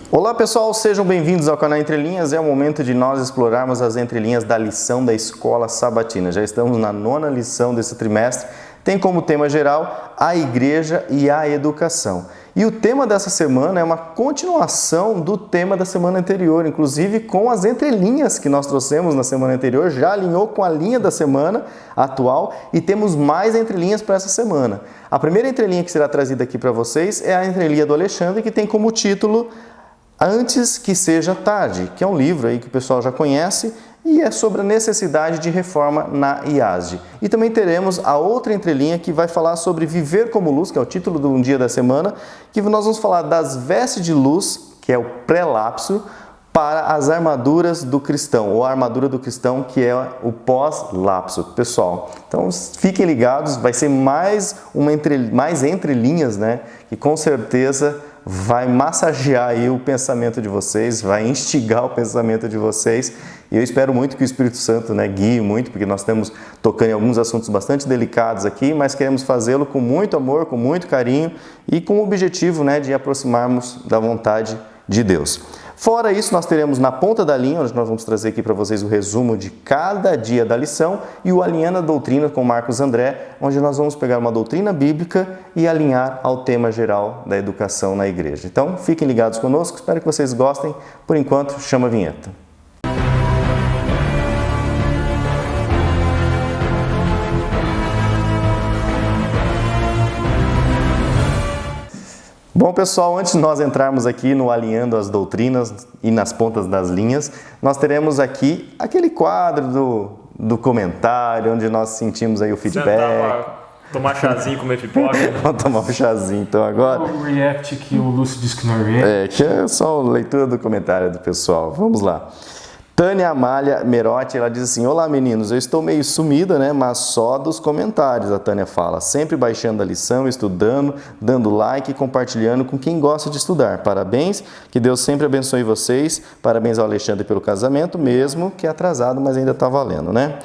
Olá pessoal, sejam bem-vindos ao canal Entre Linhas. É o momento de nós explorarmos as entrelinhas da lição da Escola Sabatina. Já estamos na 9ª lição desse trimestre. Tem como tema geral a igreja e a educação. E o tema dessa semana é uma continuação do tema da semana anterior, inclusive com as entrelinhas que nós trouxemos na semana anterior, já alinhou com a linha da semana atual e temos mais entrelinhas para essa semana. A primeira entrelinha que será trazida aqui para vocês é a entrelinha do Alexandre, que tem como título Antes que Seja Tarde, que é um livro aí que o pessoal já conhece e é sobre a necessidade de reforma na IASD. E também teremos a outra entrelinha que vai falar sobre viver como luz, que é o título do dia da semana, que nós vamos falar das vestes de luz, que é o pré-lapso, para as armaduras do cristão, ou a armadura do cristão, que é o pós-lapso. Pessoal, então fiquem ligados, vai ser mais entrelinhas, né? Que com certeza vai massagear aí o pensamento de vocês, vai instigar o pensamento de vocês. E eu espero muito que o Espírito Santo, né, guie muito, porque nós estamos tocando em alguns assuntos bastante delicados aqui, mas queremos fazê-lo com muito amor, com muito carinho e com o objetivo, né, de aproximarmos da vontade de Deus. Fora isso, nós teremos na ponta da linha, onde nós vamos trazer aqui para vocês o resumo de cada dia da lição e o Alinhando a Doutrina com Marcos André, onde nós vamos pegar uma doutrina bíblica e alinhar ao tema geral da educação na igreja. Então, fiquem ligados conosco, espero que vocês gostem. Por enquanto, chama a vinheta. Bom, pessoal, antes de nós entrarmos aqui no Alinhando as Doutrinas e nas pontas das linhas, nós teremos aqui aquele quadro do comentário, onde nós sentimos aí o feedback. Sentar, tomar chazinho, comer pipoca. Vamos tomar um chazinho então agora. O react que o Lúcio disse que não é react. Que é só a leitura do comentário do pessoal. Vamos lá. Tânia Amália Merotti, ela diz assim: olá meninos, eu estou meio sumida, né? Mas só dos comentários, a Tânia fala. Sempre baixando a lição, estudando, dando like e compartilhando com quem gosta de estudar. Parabéns, que Deus sempre abençoe vocês. Parabéns ao Alexandre pelo casamento, mesmo que atrasado, mas ainda está valendo, né?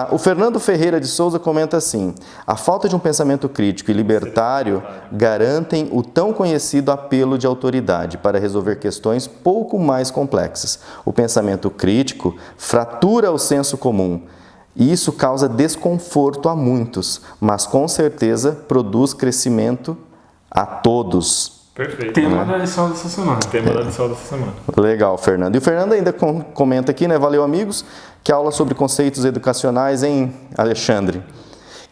O Fernando Ferreira de Souza comenta assim: a falta de um pensamento crítico e libertário garantem o tão conhecido apelo de autoridade para resolver questões pouco mais complexas. O pensamento crítico fratura o senso comum e isso causa desconforto a muitos, mas com certeza produz crescimento a todos. Perfeito. Tema da lição dessa semana. Legal, Fernando. E o Fernando ainda comenta aqui, né? Valeu, amigos. Que aula sobre conceitos educacionais, hein, Alexandre?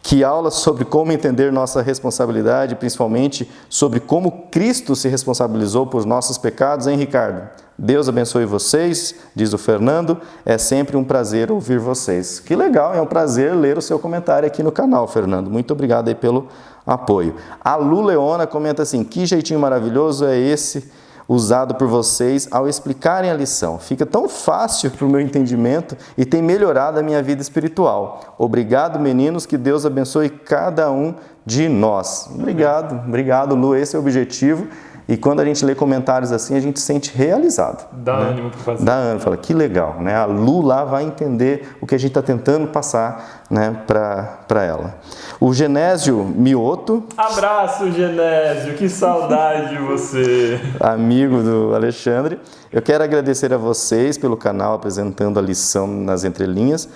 Que aula sobre como entender nossa responsabilidade, principalmente sobre como Cristo se responsabilizou por nossos pecados, hein, Ricardo? Deus abençoe vocês, diz o Fernando. É sempre um prazer ouvir vocês. Que legal, é um prazer ler o seu comentário aqui no canal, Fernando. Muito obrigado aí pelo apoio. A Lu Leona comenta assim: que jeitinho maravilhoso é esse usado por vocês ao explicarem a lição. Fica tão fácil para o meu entendimento e tem melhorado a minha vida espiritual. Obrigado, meninos, que Deus abençoe cada um de nós. Obrigado, Lu, esse é o objetivo. E quando a gente lê comentários assim, a gente se sente realizado. Dá ânimo para fazer. Dá ânimo, fala, que legal, né? A Lu lá vai entender o que a gente está tentando passar, né, para ela. O Genésio Mioto. Abraço, Genésio, que saudade de você. Amigo do Alexandre. Eu quero agradecer a vocês pelo canal apresentando a lição nas entrelinhas.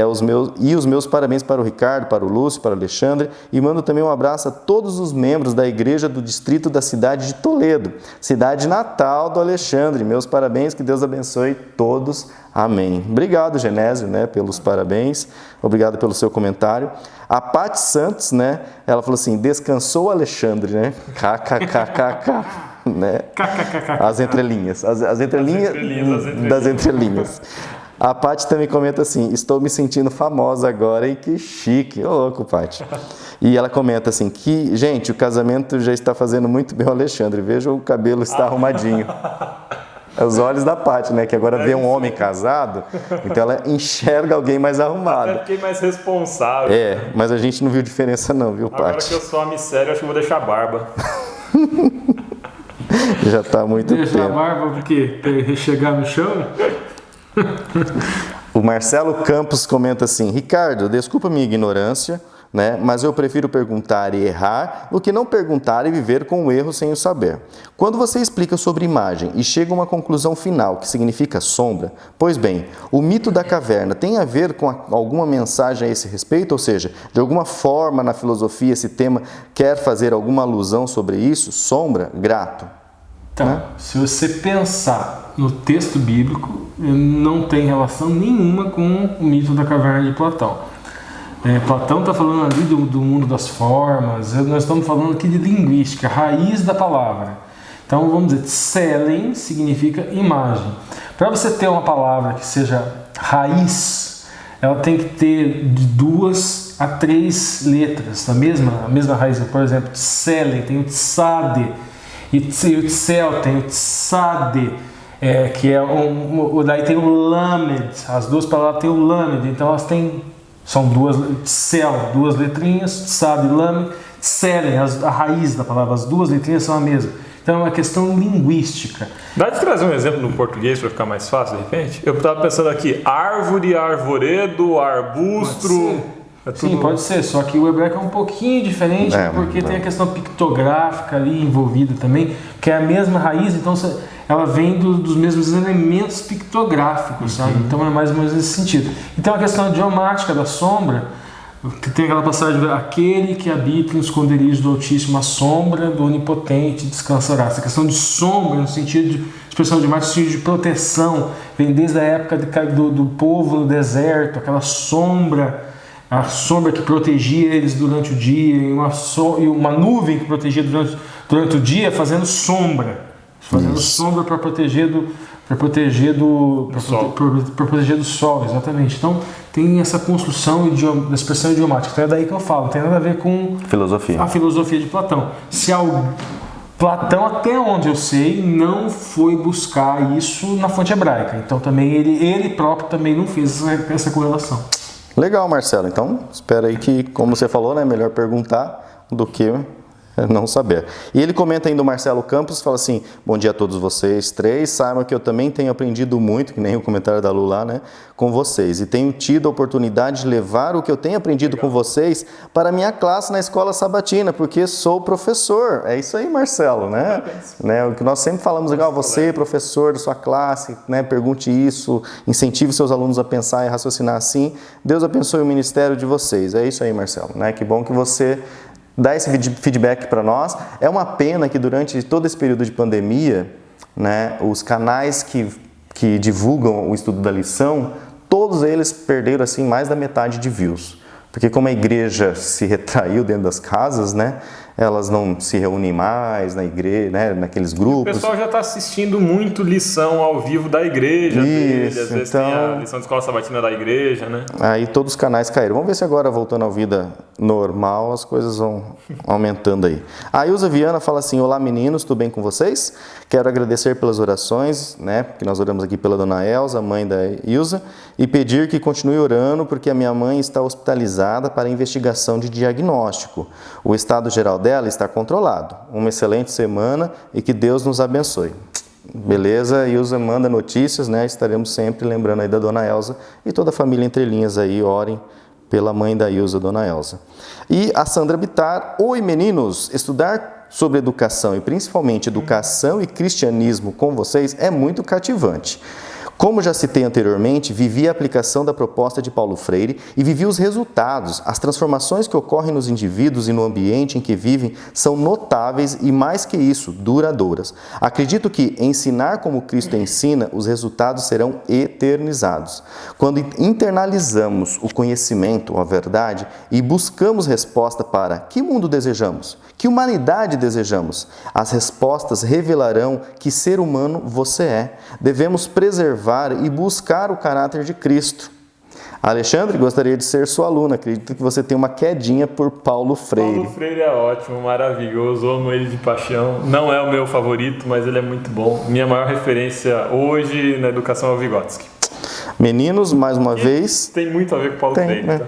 Os meus parabéns para o Ricardo, para o Lúcio, para o Alexandre. E mando também um abraço a todos os membros da igreja do distrito da cidade de Toledo, cidade natal do Alexandre. Meus parabéns, que Deus abençoe todos. Amém. Obrigado, Genésio, né, pelos parabéns. Obrigado pelo seu comentário. A Paty Santos, né, ela falou assim: descansou o Alexandre, né? KKKKK. Né? As entrelinhas. As entrelinhas das entrelinhas. A Paty também comenta assim: estou me sentindo famosa agora, hein? Que chique. Ô, louco, Paty. E ela comenta assim: que, gente, o casamento já está fazendo muito bem o Alexandre. Veja, o cabelo está arrumadinho. Os olhos da Paty, né? Que agora vê um homem casado, então ela enxerga alguém mais arrumado. Até fiquei mais responsável. Mas a gente não viu diferença não, viu, Paty? Agora que eu sou homem sério, acho que vou deixar a barba. Já está muito tempo. Deixar a barba porque chegar no chão? O Marcelo Campos comenta assim: Ricardo, desculpa minha ignorância, né? Mas eu prefiro perguntar e errar do que não perguntar e viver com o erro sem o saber. Quando você explica sobre imagem e chega a uma conclusão final que significa sombra, pois bem, o mito da caverna tem a ver com alguma mensagem a esse respeito? Ou seja, de alguma forma na filosofia esse tema quer fazer alguma alusão sobre isso? Sombra? Grato. Então, né? Se você pensar no texto bíblico, não tem relação nenhuma com o mito da caverna de Platão. Platão está falando ali do mundo das formas, nós estamos falando aqui de linguística, raiz da palavra. Então vamos dizer, tselen significa imagem. Para você ter uma palavra que seja raiz, ela tem que ter de 2 a 3 letras, a mesma raiz. Por exemplo, tselen tem o tsade, e o tsel tem o tsade, que é daí tem o lamed, as duas palavras têm o lamed, então elas são tsel, 2 letrinhas, tsade e lamed, tselen, a raiz da palavra, as 2 letrinhas são a mesma. Então é uma questão linguística. Dá de trazer um exemplo no português para ficar mais fácil, de repente? Eu estava pensando aqui, árvore, arvoredo, arbustro... Sim, pode ser, só que o hebraico é um pouquinho diferente, porque tem a questão pictográfica ali envolvida também, que é a mesma raiz, então ela vem dos mesmos elementos pictográficos, sabe? Então é mais ou menos nesse sentido. Então a questão idiomática da sombra, que tem aquela passagem, aquele que habita no esconderijo do Altíssimo, a sombra do Onipotente descansará. Essa questão de sombra, no sentido de expressão de mais sentido de proteção, vem desde a época do povo no deserto, aquela sombra, a sombra que protegia eles durante o dia, e uma nuvem que protegia durante o dia, fazendo sombra para proteger do sol, exatamente. Então tem essa construção da expressão idiomática. Então é daí que eu falo, não tem nada a ver com a filosofia de Platão. Platão, até onde eu sei, não foi buscar isso na fonte hebraica. Então também ele próprio também não fez essa correlação. Legal, Marcelo. Então, espera aí que, como você falou, né, melhor perguntar do que não saber. E ele comenta ainda, o Marcelo Campos, fala assim: bom dia a todos vocês 3, saibam que eu também tenho aprendido muito, que nem o comentário da Lu lá, né, com vocês, e tenho tido a oportunidade de levar o que eu tenho aprendido com vocês para a minha classe na escola sabatina, porque sou professor. É isso aí, Marcelo, né? O que nós sempre falamos, legal, você, professor da sua classe, né, pergunte isso, incentive seus alunos a pensar e raciocinar assim. Deus abençoe o ministério de vocês. É isso aí, Marcelo, né? Que bom que você dá esse feedback para nós. É uma pena que durante todo esse período de pandemia, né, os canais que divulgam o estudo da lição, todos eles perderam assim mais da metade de views. Porque como a igreja se retraiu dentro das casas, né, elas não se reúnem mais na igreja, né, naqueles grupos. O pessoal já está assistindo muito lição ao vivo da igreja dele, às vezes tem a lição de escola sabatina da igreja, né? Aí todos os canais caíram. Vamos ver se agora, voltando à vida normal, as coisas vão aumentando aí. A Ilza Viana fala assim: olá meninos, tudo bem com vocês? Quero agradecer pelas orações, né, porque nós oramos aqui pela dona Elza, mãe da Ilza, e pedir que continue orando, porque a minha mãe está hospitalizada para investigação de diagnóstico. O estado geral dela está controlado. Uma excelente semana e que Deus nos abençoe. Beleza? Ilza manda notícias, né? Estaremos sempre lembrando aí da dona Elza e toda a família Entre Linhas aí, orem pela mãe da Ilza, dona Elza. E a Sandra Bittar: oi meninos, estudar sobre educação e principalmente educação e cristianismo com vocês é muito cativante. Como já citei anteriormente, vivi a aplicação da proposta de Paulo Freire e vivi os resultados. As transformações que ocorrem nos indivíduos e no ambiente em que vivem são notáveis e, mais que isso, duradouras. Acredito que ensinar como Cristo ensina, os resultados serão eternizados. Quando internalizamos o conhecimento, a verdade, e buscamos resposta para que mundo desejamos, que humanidade desejamos, as respostas revelarão que ser humano você é. Devemos preservar e buscar o caráter de Cristo. Alexandre, gostaria de ser sua aluna. Acredito que você tem uma quedinha por Paulo Freire. Paulo Freire é ótimo, maravilhoso, amo ele de paixão. Não é o meu favorito, mas ele é muito bom. Minha maior referência hoje na educação é o Vygotsky. Meninos, mais uma vez... Tem muito a ver com Paulo Freire. Né? Tá?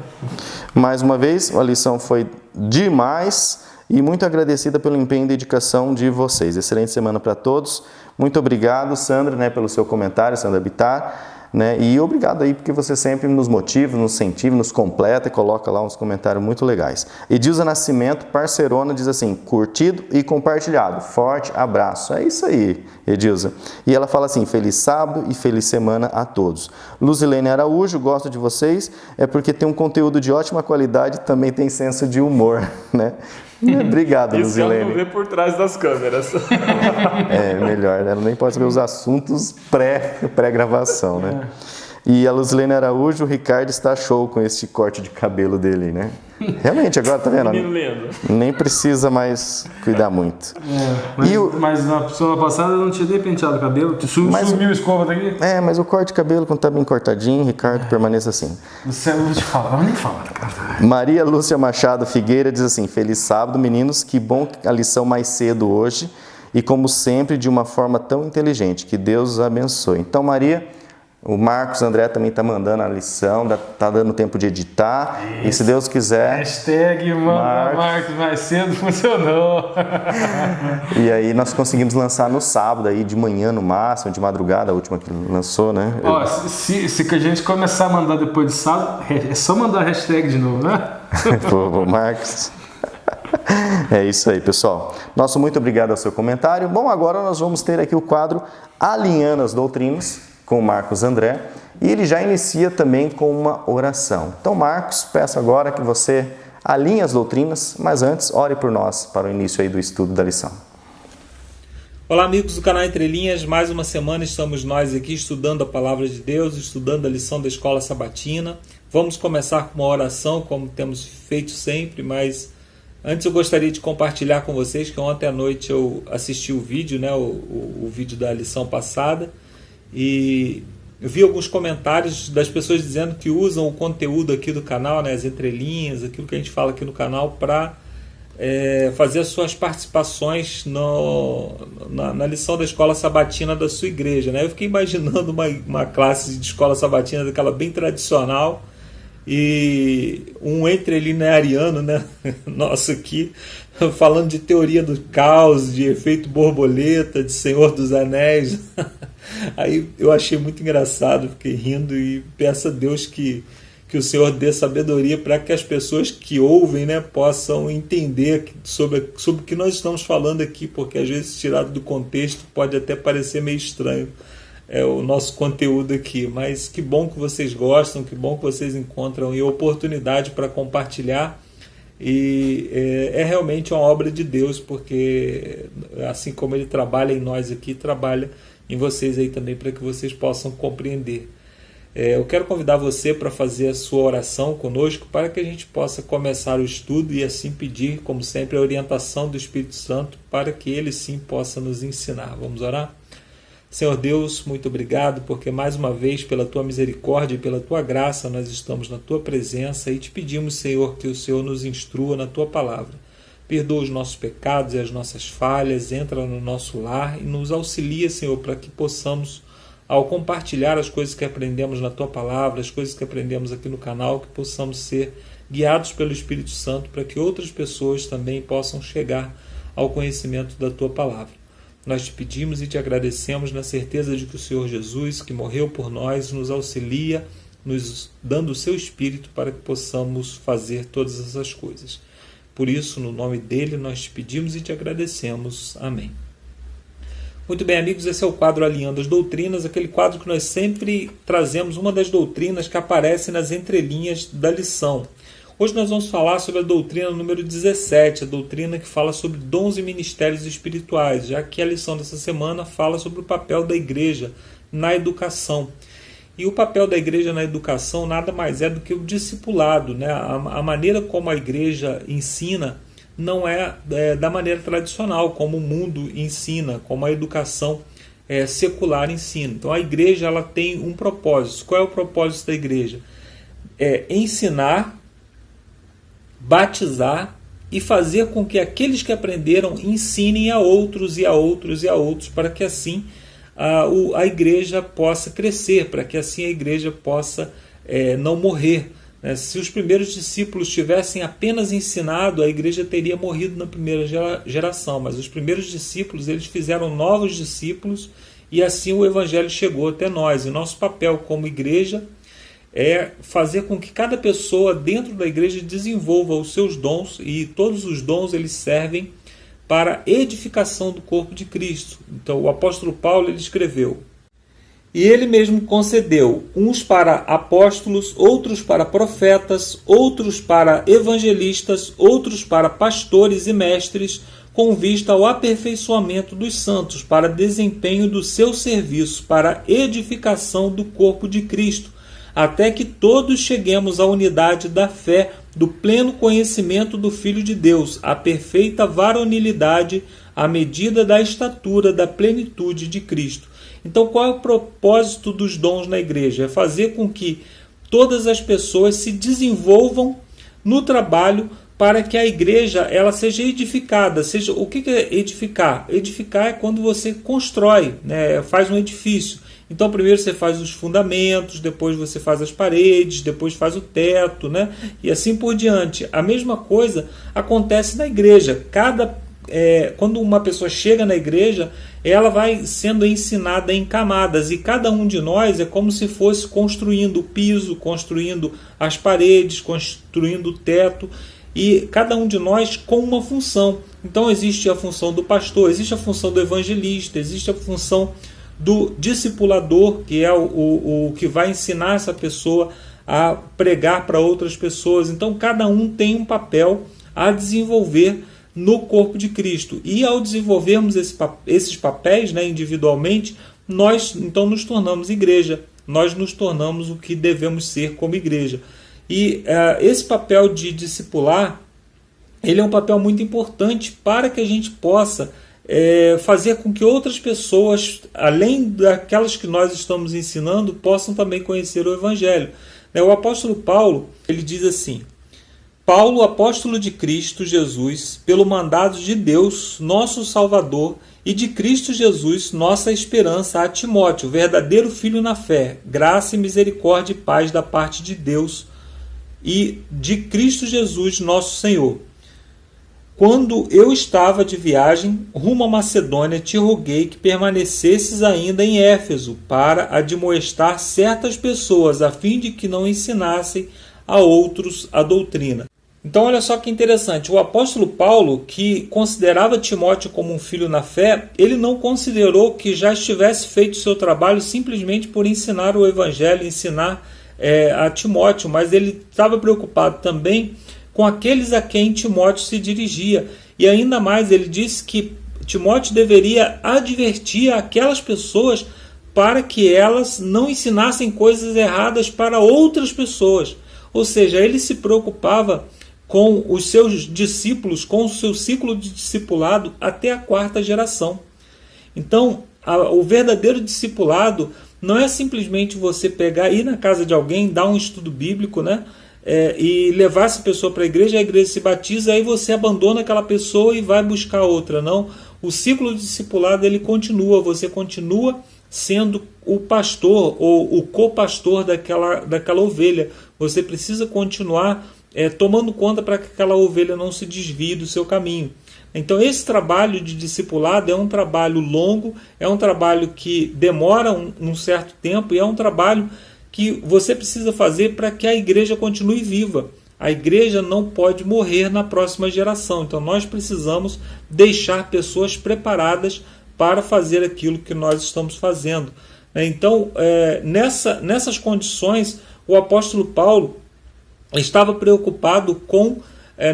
Mais uma vez, a lição foi demais e muito agradecida pelo empenho e dedicação de vocês. Excelente semana para todos. Muito obrigado, Sandra, né, pelo seu comentário, Sandra Bittar. né? E obrigado aí porque você sempre nos motiva, nos incentiva, nos completa e coloca lá uns comentários muito legais. Edilza Nascimento, parceirona, diz assim: curtido e compartilhado. Forte abraço. É isso aí, Edilza. E ela fala assim: feliz sábado e feliz semana a todos. Luzilene Araújo, gosto de vocês, é porque tem um conteúdo de ótima qualidade e também tem senso de humor, né? Obrigado, Isso ela Luzilene. não vê por trás das câmeras. É melhor, né? Ela nem pode saber os assuntos pré-gravação, né? E a Luzilene Araújo, o Ricardo está show com esse corte de cabelo dele, né? Realmente, agora tá vendo? Menino lindo. Nem precisa mais cuidar muito. Mas na semana passada eu não tinha nem penteado o cabelo. Sumiu a escova daqui? Mas o corte de cabelo, quando tá bem cortadinho, Ricardo, permaneça assim. Eu vou te falar, eu vou nem falar, cara. Maria Lúcia Machado Figueira diz assim: feliz sábado, meninos, que bom a lição mais cedo hoje e como sempre de uma forma tão inteligente, que Deus os abençoe. Então, Maria, o Marcos André também está mandando a lição, tá dando tempo de editar. Isso. E se Deus quiser... Hashtag Marcos mais cedo funcionou. E aí nós conseguimos lançar no sábado, aí de manhã no máximo, de madrugada, a última que lançou, né? Ó, se a gente começar a mandar depois de sábado, é só mandar a hashtag de novo, né? Pô, Marcos... É isso aí, pessoal. Nosso muito obrigado ao seu comentário. Bom, agora nós vamos ter aqui o quadro Alinhando as Doutrinas, com o Marcos André, e ele já inicia também com uma oração. Então, Marcos, peço agora que você alinhe as doutrinas, mas antes, ore por nós para o início aí do estudo da lição. Olá, amigos do canal Entre Linhas, mais uma semana estamos nós aqui estudando a Palavra de Deus, estudando a lição da Escola Sabatina. Vamos começar com uma oração, como temos feito sempre, mas antes eu gostaria de compartilhar com vocês que ontem à noite eu assisti o vídeo, né, o vídeo da lição passada, e eu vi alguns comentários das pessoas dizendo que usam o conteúdo aqui do canal, né, as entrelinhas, aquilo que a gente fala aqui no canal, para fazer as suas participações na lição da escola sabatina da sua igreja, né? Eu fiquei imaginando uma classe de escola sabatina daquela bem tradicional e um entrelineariano, né, nosso aqui, falando de teoria do caos, de efeito borboleta, de Senhor dos Anéis. Aí eu achei muito engraçado, fiquei rindo e peço a Deus que o Senhor dê sabedoria para que as pessoas que ouvem, né, possam entender sobre o que nós estamos falando aqui, porque às vezes tirado do contexto pode até parecer meio estranho o nosso conteúdo aqui, mas que bom que vocês gostam, que bom que vocês encontram e oportunidade para compartilhar, e é realmente uma obra de Deus, porque assim como Ele trabalha em nós aqui, trabalha em vocês aí também, para que vocês possam compreender. Eu quero convidar você para fazer a sua oração conosco, para que a gente possa começar o estudo e assim pedir, como sempre, a orientação do Espírito Santo, para que Ele sim possa nos ensinar. Vamos orar? Senhor Deus, muito obrigado, porque mais uma vez, pela Tua misericórdia e pela Tua graça, nós estamos na Tua presença e te pedimos, Senhor, que o Senhor nos instrua na Tua palavra. Perdoa os nossos pecados e as nossas falhas, entra no nosso lar e nos auxilia, Senhor, para que possamos, ao compartilhar as coisas que aprendemos na Tua palavra, as coisas que aprendemos aqui no canal, que possamos ser guiados pelo Espírito Santo para que outras pessoas também possam chegar ao conhecimento da Tua palavra. Nós te pedimos e te agradecemos na certeza de que o Senhor Jesus, que morreu por nós, nos auxilia, nos dando o seu Espírito para que possamos fazer todas essas coisas. Por isso, no nome dele, nós te pedimos e te agradecemos. Amém. Muito bem, amigos, esse é o quadro Alinhando as Doutrinas, aquele quadro que nós sempre trazemos uma das doutrinas que aparece nas entrelinhas da lição. Hoje nós vamos falar sobre a doutrina número 17, a doutrina que fala sobre dons e ministérios espirituais, já que a lição dessa semana fala sobre o papel da igreja na educação. E o papel da igreja na educação nada mais é do que o discipulado, né? A maneira como a igreja ensina não é da maneira tradicional, como o mundo ensina, como a educação secular ensina. Então a igreja ela tem um propósito. Qual é o propósito da igreja? É ensinar, batizar e fazer com que aqueles que aprenderam ensinem a outros e a outros e a outros, para que assim a igreja possa crescer, para que assim a igreja possa não morrer. Se os primeiros discípulos tivessem apenas ensinado, a igreja teria morrido na primeira geração, mas os primeiros discípulos eles fizeram novos discípulos e assim o Evangelho chegou até nós. E nosso papel como igreja é fazer com que cada pessoa dentro da igreja desenvolva os seus dons, e todos os dons eles servem para a edificação do corpo de Cristo. Então o apóstolo Paulo ele escreveu: e ele mesmo concedeu uns para apóstolos, outros para profetas, outros para evangelistas, outros para pastores e mestres, com vista ao aperfeiçoamento dos santos, para desempenho do seu serviço, para edificação do corpo de Cristo, até que todos cheguemos à unidade da fé, do pleno conhecimento do Filho de Deus, à perfeita varonilidade, à medida da estatura da plenitude de Cristo. Então, qual é o propósito dos dons na igreja? É fazer com que todas as pessoas se desenvolvam no trabalho para que a igreja ela seja edificada. O que é edificar? Edificar é quando você constrói, né? Faz um edifício. Então, primeiro você faz os fundamentos, depois você faz as paredes, depois faz o teto, né? E assim por diante. A mesma coisa acontece na igreja. Quando uma pessoa chega na igreja, ela vai sendo ensinada em camadas, e cada um de nós é como se fosse construindo o piso, construindo as paredes, construindo o teto, e cada um de nós com uma função. Então existe a função do pastor, existe a função do evangelista, existe a função do discipulador, que é o que vai ensinar essa pessoa a pregar para outras pessoas. Então cada um tem um papel a desenvolver no corpo de Cristo. E ao desenvolvermos esses papéis, né, individualmente, nós então nos tornamos igreja. Nós nos tornamos o que devemos ser como igreja. E esse papel de discipular, ele é um papel muito importante para que a gente possa fazer com que outras pessoas, além daquelas que nós estamos ensinando, possam também conhecer o Evangelho. O apóstolo Paulo, ele diz assim: Paulo, apóstolo de Cristo Jesus, pelo mandado de Deus, nosso Salvador, e de Cristo Jesus, nossa esperança, a Timóteo, verdadeiro filho na fé, graça e misericórdia e paz da parte de Deus e de Cristo Jesus, nosso Senhor. Quando eu estava de viagem rumo à Macedônia, te roguei que permanecesses ainda em Éfeso, para admoestar certas pessoas, a fim de que não ensinassem a outros a doutrina. Então olha só que interessante, o apóstolo Paulo, que considerava Timóteo como um filho na fé, ele não considerou que já estivesse feito o seu trabalho simplesmente por ensinar o Evangelho, ensinar a Timóteo, mas ele estava preocupado também com aqueles a quem Timóteo se dirigia. E ainda mais, ele disse que Timóteo deveria advertir aquelas pessoas para que elas não ensinassem coisas erradas para outras pessoas. Ou seja, ele se preocupava com os seus discípulos, com o seu ciclo de discipulado até a 4ª geração. Então, o verdadeiro discipulado não é simplesmente você pegar, ir na casa de alguém, dar um estudo bíblico, né? E levar essa pessoa para a igreja se batiza, aí você abandona aquela pessoa e vai buscar outra. Não, o ciclo de discipulado ele continua, você continua sendo o pastor ou o co-pastor daquela ovelha. Você precisa continuar tomando conta para que aquela ovelha não se desvie do seu caminho. Então esse trabalho de discipulado é um trabalho longo, é um trabalho que demora um certo tempo, e é um trabalho que você precisa fazer para que a igreja continue viva. A igreja não pode morrer na próxima geração. Então nós precisamos deixar pessoas preparadas para fazer aquilo que nós estamos fazendo. Então, nessas condições, o apóstolo Paulo estava preocupado com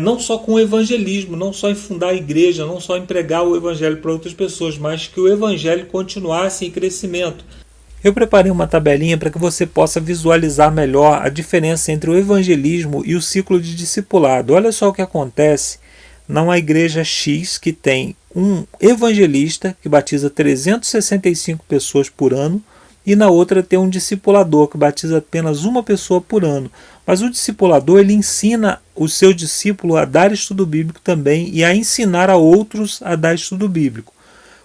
não só com o evangelismo, não só em fundar a igreja, não só em pregar o evangelho para outras pessoas, mas que o evangelho continuasse em crescimento. Eu preparei uma tabelinha para que você possa visualizar melhor a diferença entre o evangelismo e o ciclo de discipulado. Olha só o que acontece numa igreja X que tem um evangelista que batiza 365 pessoas por ano, e na outra tem um discipulador que batiza apenas uma pessoa por ano. Mas o discipulador ele ensina o seu discípulo a dar estudo bíblico também e a ensinar a outros a dar estudo bíblico.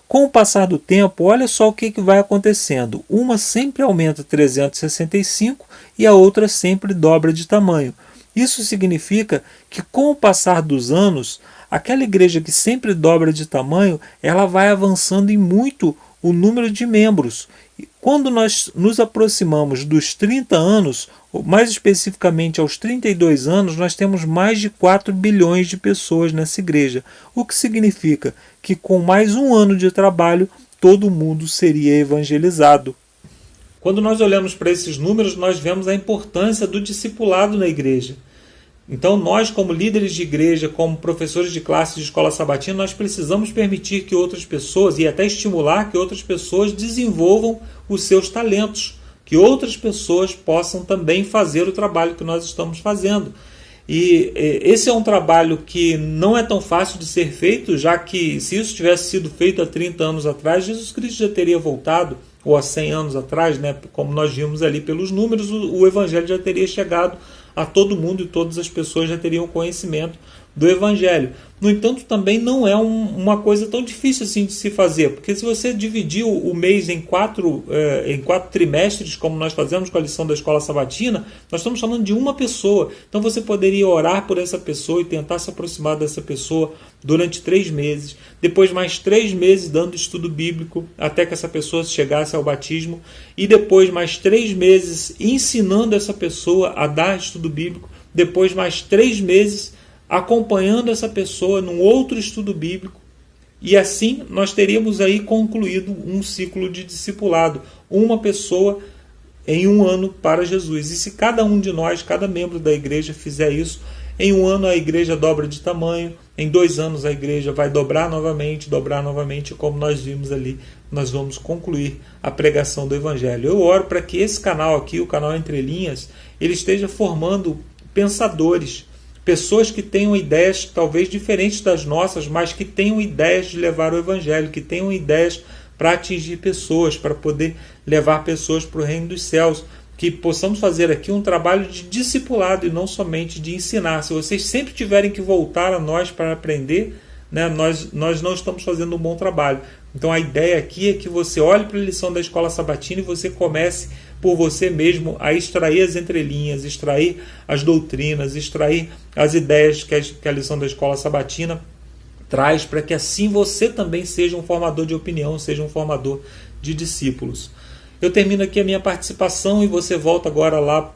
Com o passar do tempo, olha só o que vai acontecendo. Uma sempre aumenta 365 e a outra sempre dobra de tamanho. Isso significa que com o passar dos anos, aquela igreja que sempre dobra de tamanho, ela vai avançando em muito o número de membros. Quando nós nos aproximamos dos 30 anos, mais especificamente aos 32 anos, nós temos mais de 4 bilhões de pessoas nessa igreja, o que significa que com mais um ano de trabalho, todo mundo seria evangelizado. Quando nós olhamos para esses números, nós vemos a importância do discipulado na igreja. Então nós, como líderes de igreja, como professores de classe de escola sabatina, nós precisamos permitir que outras pessoas, e até estimular que outras pessoas desenvolvam os seus talentos, que outras pessoas possam também fazer o trabalho que nós estamos fazendo. E esse é um trabalho que não é tão fácil de ser feito, já que se isso tivesse sido feito há 30 anos atrás, Jesus Cristo já teria voltado, ou há 100 anos atrás, né? Como nós vimos ali pelos números, o evangelho já teria chegado a todo mundo e todas as pessoas já teriam conhecimento do evangelho. No entanto, também não é uma coisa tão difícil assim de se fazer, porque se você dividir o mês em quatro trimestres, como nós fazemos com a lição da escola sabatina, nós estamos falando de uma pessoa. Então você poderia orar por essa pessoa e tentar se aproximar dessa pessoa durante 3 meses, depois mais 3 meses dando estudo bíblico até que essa pessoa chegasse ao batismo, e depois mais 3 meses ensinando essa pessoa a dar estudo bíblico, depois mais 3 meses acompanhando essa pessoa num outro estudo bíblico, e assim nós teríamos aí concluído um ciclo de discipulado, uma pessoa em um ano para Jesus. E se cada um de nós, cada membro da igreja fizer isso, em um ano a igreja dobra de tamanho, em 2 anos a igreja vai dobrar novamente, e como nós vimos ali, nós vamos concluir a pregação do evangelho. Eu oro para que esse canal aqui, o canal Entre Linhas, ele esteja formando pensadores, pessoas que tenham ideias talvez diferentes das nossas, mas que tenham ideias de levar o evangelho, que tenham ideias para atingir pessoas, para poder levar pessoas para o reino dos céus, que possamos fazer aqui um trabalho de discipulado e não somente de ensinar. Se vocês sempre tiverem que voltar a nós para aprender, né, nós não estamos fazendo um bom trabalho. Então a ideia aqui é que você olhe para a lição da escola sabatina e você comece por você mesmo a extrair as entrelinhas, extrair as doutrinas, extrair as ideias que a lição da escola sabatina traz, para que assim você também seja um formador de opinião, seja um formador de discípulos. Eu termino aqui a minha participação e você volta agora lá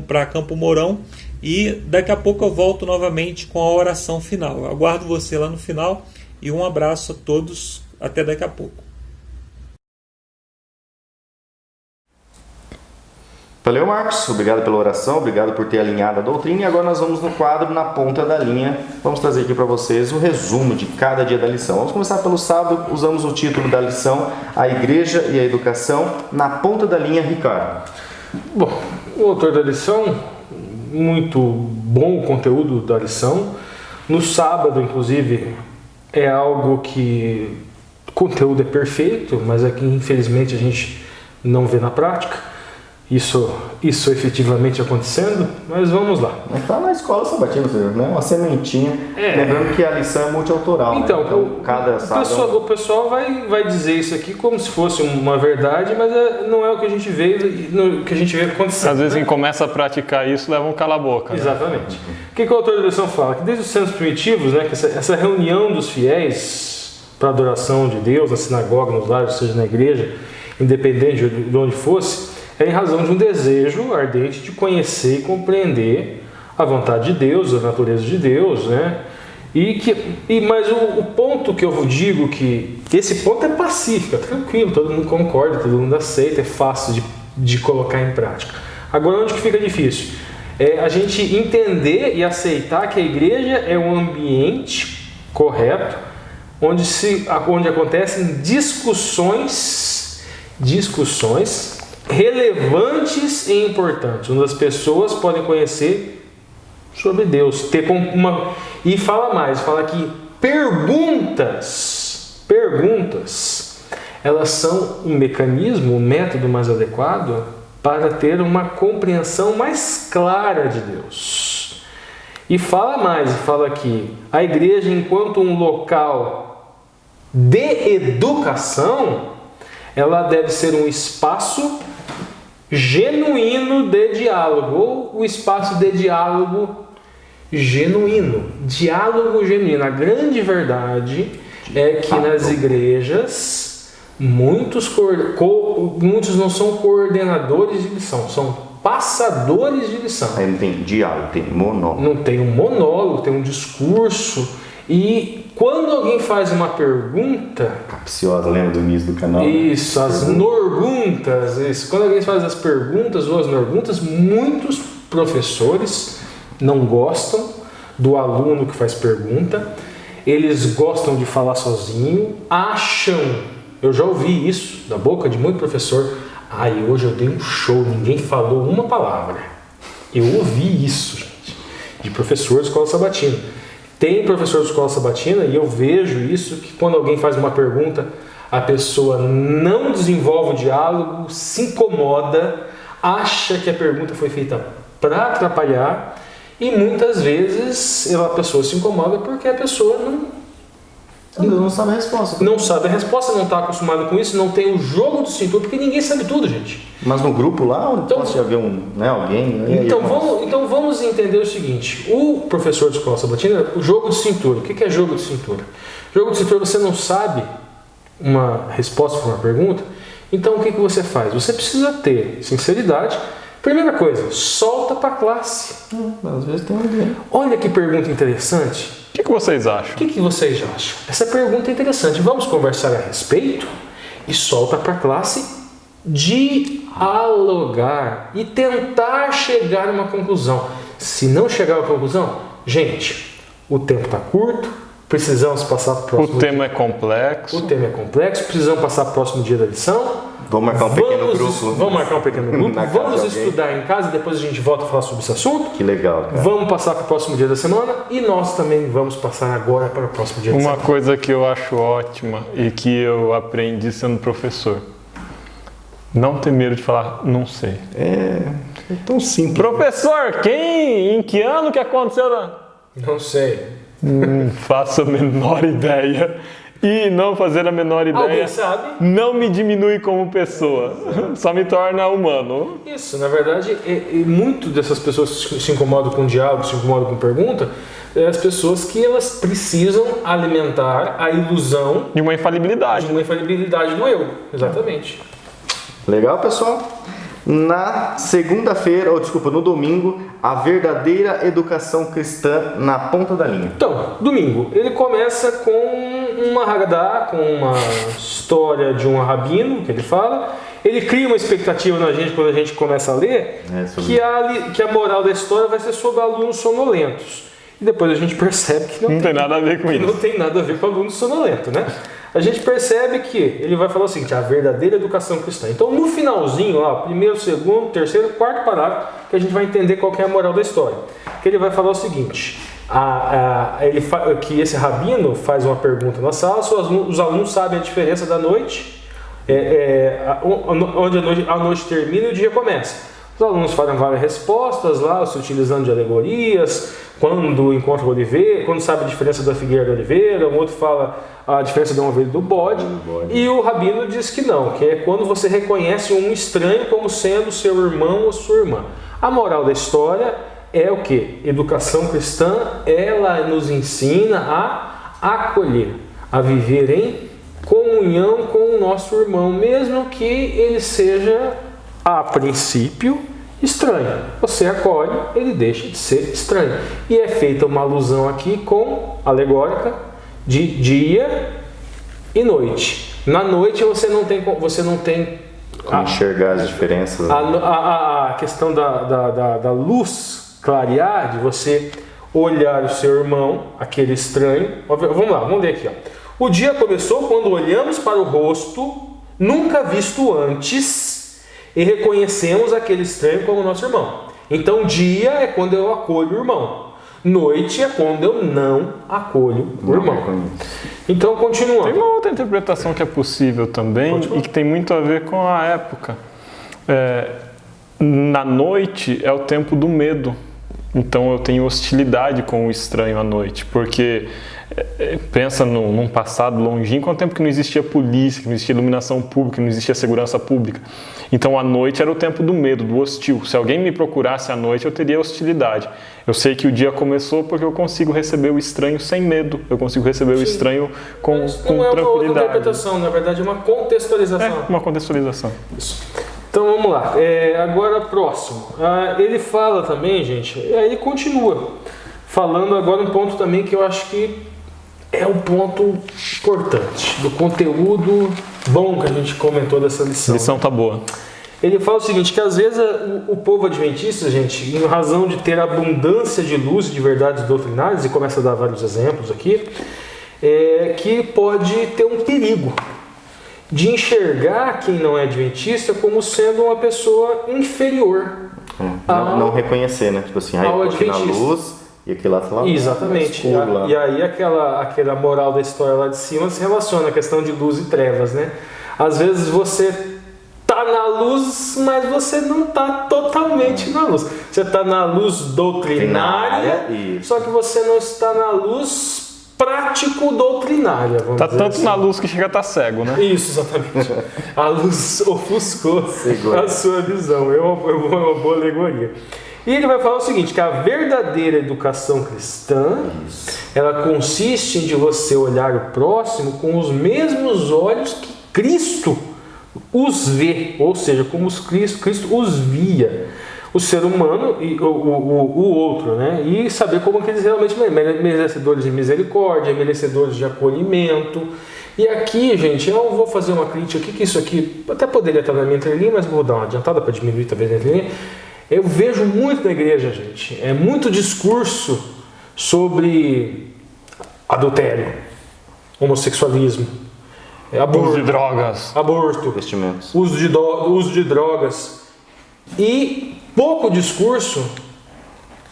para Campo Mourão, e daqui a pouco eu volto novamente com a oração final. Eu aguardo você lá no final e um abraço a todos, até daqui a pouco. Valeu, Marcos. Obrigado pela oração, obrigado por ter alinhado a doutrina. E agora nós vamos no quadro Na Ponta da Linha. Vamos trazer aqui para vocês o resumo de cada dia da lição. Vamos começar pelo sábado. Usamos o título da lição, A Igreja e a Educação. Na Ponta da Linha, Ricardo. Bom, o autor da lição, muito bom o conteúdo da lição. No sábado, inclusive, é algo que o conteúdo é perfeito, mas é que infelizmente a gente não vê na prática. Isso efetivamente acontecendo, mas vamos lá. Está na escola sabatina, né? Uma sementinha. Lembrando que a lição é multiautoral. Então, né? Então cada sábado... o pessoal vai dizer isso aqui como se fosse uma verdade, mas não é o que a gente vê acontecendo. Às vezes quem começa a praticar isso leva um cala-boca. Né? Exatamente. O que o autor da lição fala? Que desde os tempos primitivos, né, que essa reunião dos fiéis para adoração de Deus, na sinagoga, nos lares, seja na igreja, independente de onde fosse, é em razão de um desejo ardente de conhecer e compreender a vontade de Deus, a natureza de Deus, né? Mas o ponto que eu digo que esse ponto é pacífico, é tranquilo, todo mundo concorda, todo mundo aceita, é fácil de colocar em prática. Agora, onde que fica difícil? É a gente entender e aceitar que a igreja é um ambiente correto, onde acontecem discussões relevantes e importantes, onde as pessoas podem conhecer sobre Deus, e fala que perguntas, elas são um mecanismo, um método mais adequado para ter uma compreensão mais clara de Deus. E fala que a igreja, enquanto um local de educação, ela deve ser um espaço genuíno de diálogo, ou o espaço de diálogo genuíno. A grande verdade é que nas igrejas Muitos não são coordenadores de lição, são passadores de lição. Aí não tem diálogo, tem monólogo. Não tem um monólogo, tem um discurso. E quando alguém faz uma pergunta... Capciosa, lembra do início do canal? Isso, as norguntas. Isso. Quando alguém faz as perguntas ou as norguntas, muitos professores não gostam do aluno que faz pergunta. Eles gostam de falar sozinho, acham... Eu já ouvi isso da boca de muito professor. Hoje eu dei um show, ninguém falou uma palavra. Eu ouvi isso, gente, de professor de escola sabatina. Tem professor de escola sabatina e eu vejo isso, que quando alguém faz uma pergunta, a pessoa não desenvolve o diálogo, se incomoda, acha que a pergunta foi feita para atrapalhar e muitas vezes a pessoa se incomoda porque a pessoa não sabe a resposta. Não sabe a resposta, não está acostumado com isso, não tem o jogo do cinturão, porque ninguém sabe tudo, gente. Mas no grupo lá, então, pode haver alguém... Então vamos entender o seguinte. O professor de escola sabatina, o jogo de cintura. O que é jogo de cintura? Jogo de cintura, você não sabe uma resposta para uma pergunta, então o que você faz? Você precisa ter sinceridade. Primeira coisa, solta para a classe. Às vezes tem alguém. Olha que pergunta interessante. O que vocês acham? O que vocês acham? Essa pergunta é interessante. Vamos conversar a respeito e solta para a classe dialogar e tentar chegar a uma conclusão. Se não chegar a uma conclusão, gente, o tempo está curto, precisamos passar para o próximo dia. O tema é complexo, precisamos passar para o próximo dia da lição. Vamos marcar um pequeno grupo. Vamos estudar em casa, depois a gente volta a falar sobre esse assunto. Que legal, cara. Vamos passar para o próximo dia da semana e nós também vamos passar agora para o próximo dia da semana. Uma coisa que eu acho ótima e que eu aprendi sendo professor: não ter medo de falar, não sei. É tão simples. Professor, em que ano que aconteceu? Não sei. Não faço a menor ideia. E não fazer a menor ideia. Alguém sabe? Não me diminui como pessoa, só me torna humano. Isso, na verdade, muito dessas pessoas que se incomodam com diálogo, se incomodam com pergunta, é as pessoas que elas precisam alimentar a ilusão de uma infalibilidade. Do eu, exatamente. Legal, pessoal? Na segunda-feira, no domingo, a verdadeira educação cristã na ponta da linha. Então, domingo, ele começa com uma Haggadah, com uma história de um rabino, que ele fala. Ele cria uma expectativa na gente quando a gente começa a ler, que a moral da história vai ser sobre alunos sonolentos. E depois a gente percebe que não tem nada a ver com isso. Não tem nada a ver com aluno sonolento, né? A gente percebe que ele vai falar o seguinte: a verdadeira educação cristã. Então, no finalzinho, lá, primeiro, segundo, terceiro, quarto parágrafo, que a gente vai entender qual que é a moral da história. Que ele vai falar o seguinte: que esse rabino faz uma pergunta na sala, os alunos sabem a diferença da noite, onde a noite termina e o dia começa. Os alunos fazem várias respostas lá, se utilizando de alegorias, quando encontra o oliveira, quando sabe a diferença da figueira da oliveira, um outro fala a diferença da ovelha e do bode, e o rabino diz que não, que é quando você reconhece um estranho como sendo seu irmão ou sua irmã. A moral da história é o que? Educação cristã, ela nos ensina a acolher, a viver em comunhão com o nosso irmão, mesmo que ele seja, a princípio, estranho. Você acolhe, ele deixa de ser estranho. E é feita uma alusão aqui alegórica de dia e noite. Na noite você não tem como enxergar as diferenças. A questão da luz clarear, de você olhar o seu irmão, aquele estranho. Vamos lá, vamos ler aqui. O dia começou quando olhamos para o rosto nunca visto antes e reconhecemos aquele estranho como nosso irmão. Então, dia é quando eu acolho o irmão. Noite é quando eu não acolho o irmão. Então, continuando. Tem uma outra interpretação que é possível também e que tem muito a ver com a época. Na noite é o tempo do medo. Então eu tenho hostilidade com o estranho à noite, porque pensa num passado longínquo, há um tempo que não existia polícia, que não existia iluminação pública, que não existia segurança pública. Então a noite era o tempo do medo, do hostil. Se alguém me procurasse à noite, eu teria hostilidade. Eu sei que o dia começou porque eu consigo receber o estranho sem medo, eu consigo receber o estranho com tranquilidade. Não é uma outra interpretação, na verdade é uma contextualização. É uma contextualização. Isso. Então vamos lá, agora próximo. Ele fala também, gente, ele continua falando agora um ponto também que eu acho que é um ponto importante, do conteúdo bom que a gente comentou dessa lição. A lição tá boa. Ele fala o seguinte, que às vezes o povo adventista, gente, em razão de ter abundância de luz e de verdades doutrinárias, e começa a dar vários exemplos aqui, que pode ter um perigo de enxergar quem não é adventista como sendo uma pessoa inferior. Não reconhecer, né? Tipo assim, aí eu tô aqui na luz e aquele lá tá lá. Exatamente. E aí aquela moral da história lá de cima se relaciona à questão de luz e trevas, né? Às vezes você tá na luz, mas você não tá totalmente na luz. Você tá na luz doutrinária, só que você não está na luz prático-doutrinária, vamos dizer tanto assim. na luz que chega a estar cego, né? Isso, exatamente. A luz ofuscou a sua visão. É uma boa alegoria. E ele vai falar o seguinte, que a verdadeira educação cristã, ela consiste em de você olhar o próximo com os mesmos olhos que Cristo os vê, ou seja, como Cristo os via. O ser humano e o outro, né? E saber como que eles realmente merecedores de misericórdia, merecedores de acolhimento. E aqui, gente, eu vou fazer uma crítica aqui, que isso aqui até poderia estar na minha entrelinha, mas vou dar uma adiantada para diminuir talvez a entrelinha. Eu vejo muito na igreja, gente, muito discurso sobre adultério, homossexualismo, aborto, uso de drogas, investimentos, uso de drogas e pouco discurso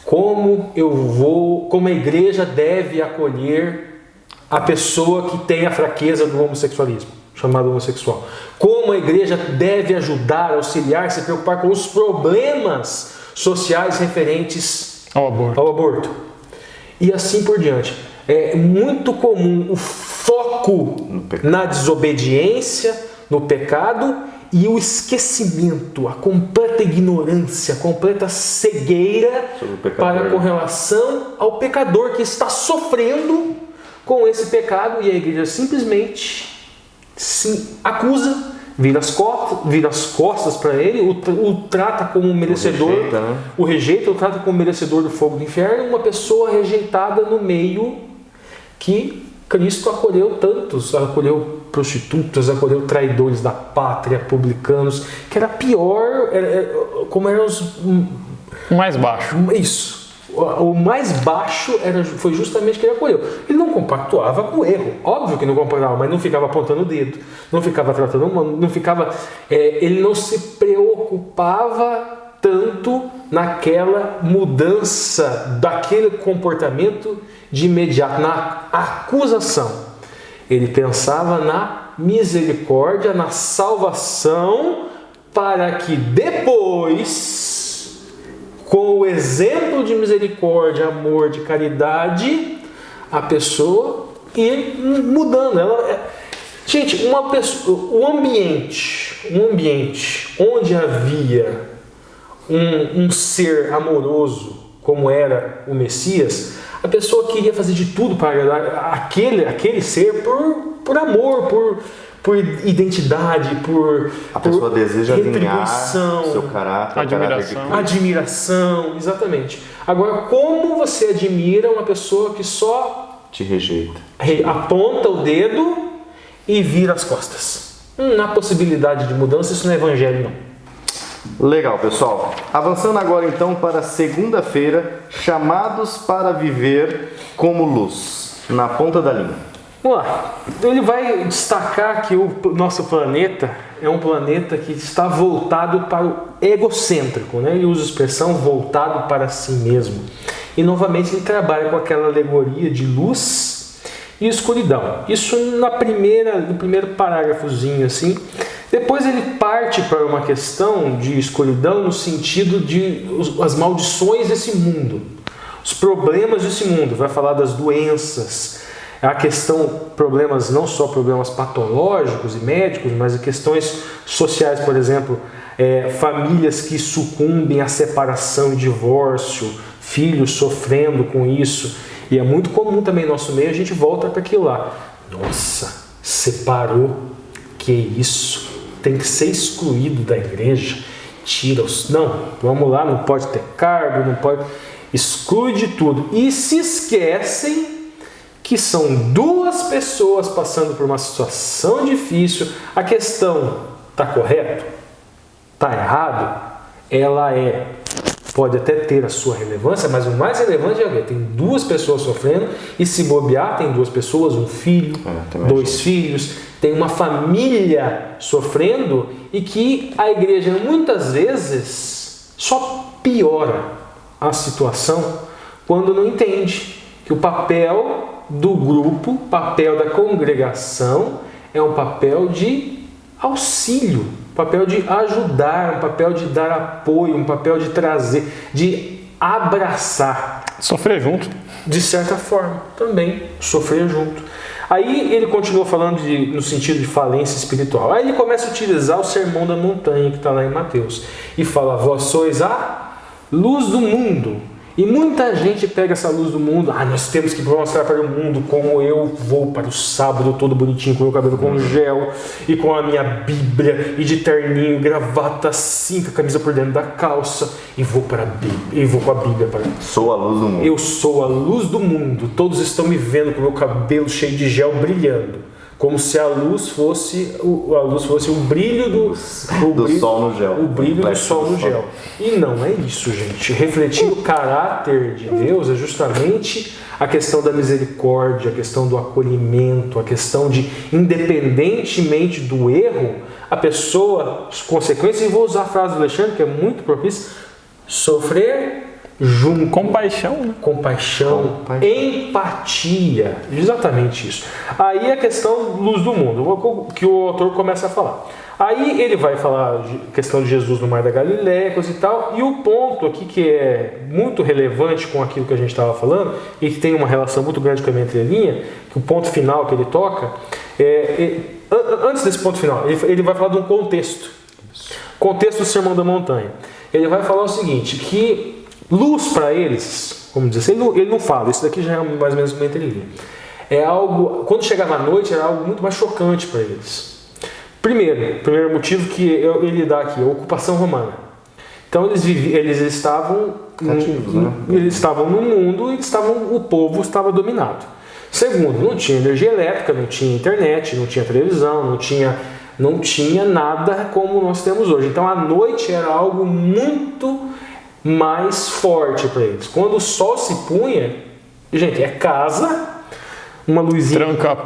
como a igreja deve acolher a pessoa que tem a fraqueza do homossexualismo, chamado homossexual. Como a igreja deve ajudar, auxiliar, se preocupar com os problemas sociais referentes ao aborto. E assim por diante. É muito comum o foco na desobediência, no pecado, e o esquecimento, a completa ignorância, a completa cegueira com relação ao pecador que está sofrendo com esse pecado, e a igreja simplesmente se acusa, vira as costas para ele, o trata como um merecedor, o rejeita, o trata como merecedor do fogo do inferno, uma pessoa rejeitada no meio que Cristo acolheu tantos, acolheu prostitutas, acolheu traidores da pátria, publicanos, que era pior, como eram os... O mais baixo. Isso. O mais baixo foi justamente que ele acolheu. Ele não compactuava com o erro, óbvio que não compactuava, mas não ficava apontando o dedo, não ficava tratando o humano, não ficava... ele não se preocupava tanto naquela mudança daquele comportamento de imediato, na acusação. Ele pensava na misericórdia, na salvação, para que depois, com o exemplo de misericórdia, amor, de caridade, a pessoa ir mudando. Gente, um ambiente onde havia um ser amoroso, como era o Messias, a pessoa queria fazer de tudo para agradar aquele ser por amor, por identidade, a pessoa deseja retribuição, seu caráter, admiração, exatamente. Agora, como você admira uma pessoa que só te rejeita, aponta o dedo e vira as costas? Não há possibilidade de mudança, isso não é evangelho, não. Legal, pessoal. Avançando agora então para segunda-feira, chamados para viver como luz, na ponta da língua. Vamos lá. Ele vai destacar que o nosso planeta é um planeta que está voltado para o egocêntrico, né? Ele usa a expressão voltado para si mesmo. E novamente ele trabalha com aquela alegoria de luz e escuridão. Isso no primeiro parágrafozinho assim, Depois ele parte para uma questão de escuridão no sentido de as maldições desse mundo, os problemas desse mundo. Vai falar das doenças, a questão, problemas, não só problemas patológicos e médicos, mas questões sociais, por exemplo, famílias que sucumbem à separação e divórcio, filhos sofrendo com isso. E é muito comum também no nosso meio, a gente volta para aquilo lá. Nossa, separou, que isso? Tem que ser excluído da igreja, tira os... Não, vamos lá, não pode ter cargo, não pode... Exclui de tudo. E se esquecem que são duas pessoas passando por uma situação difícil. A questão está correto? Está errado? Ela pode até ter a sua relevância, mas o mais relevante é que tem duas pessoas sofrendo, e se bobear, tem duas pessoas, um filho, dois filhos, tem uma família sofrendo, e que a igreja muitas vezes só piora a situação quando não entende que o papel do grupo, o papel da congregação é um papel de auxílio, um papel de ajudar, um papel de dar apoio, um papel de trazer, de abraçar. Sofrer junto. De certa forma, também sofrer junto. Aí ele continua falando no sentido de falência espiritual. Aí ele começa a utilizar o sermão da montanha que está lá em Mateus. E fala, vós sois a luz do mundo. E muita gente pega essa luz do mundo. Nós temos que mostrar para o mundo como eu vou para o sábado todo bonitinho, com o meu cabelo com gel e com a minha Bíblia e de terninho, gravata assim, com a camisa por dentro da calça, e vou para a Bíblia, e vou com a Bíblia para... Sou a luz do mundo. Eu sou a luz do mundo. Todos estão me vendo com o meu cabelo cheio de gel brilhando. Como se a luz fosse o brilho do sol no gel. O brilho do sol no gel. E não é isso, gente. Refletir o caráter de Deus é justamente a questão da misericórdia, a questão do acolhimento, a questão de, independentemente do erro, a pessoa, as consequências, e vou usar a frase do Alexandre, que é muito propícia, sofrer junto. Compaixão, né? Compaixão, empatia, exatamente isso. Aí a questão luz do mundo, que o autor começa a falar. Aí ele vai falar a questão de Jesus no Mar da Galileia, coisa e tal, e o ponto aqui que é muito relevante com aquilo que a gente estava falando, e que tem uma relação muito grande com a minha entrelinha, que o ponto final que ele toca, antes desse ponto final, ele vai falar de um contexto do Sermão da Montanha. Ele vai falar o seguinte, que luz para eles, vamos dizer assim, ele não fala, isso daqui já é mais ou menos uma entrelinha. É algo, quando chegava à noite, era algo muito mais chocante para eles. Primeiro motivo que ele dá aqui, a ocupação romana. Então eles estavam cativos, né? Eles estavam no mundo, o povo estava dominado. Segundo, não tinha energia elétrica, não tinha internet, não tinha televisão, não tinha nada como nós temos hoje. Então a noite era algo muito mais forte para eles. Quando o sol se punha, gente, é casa, uma luzinha... Tranca a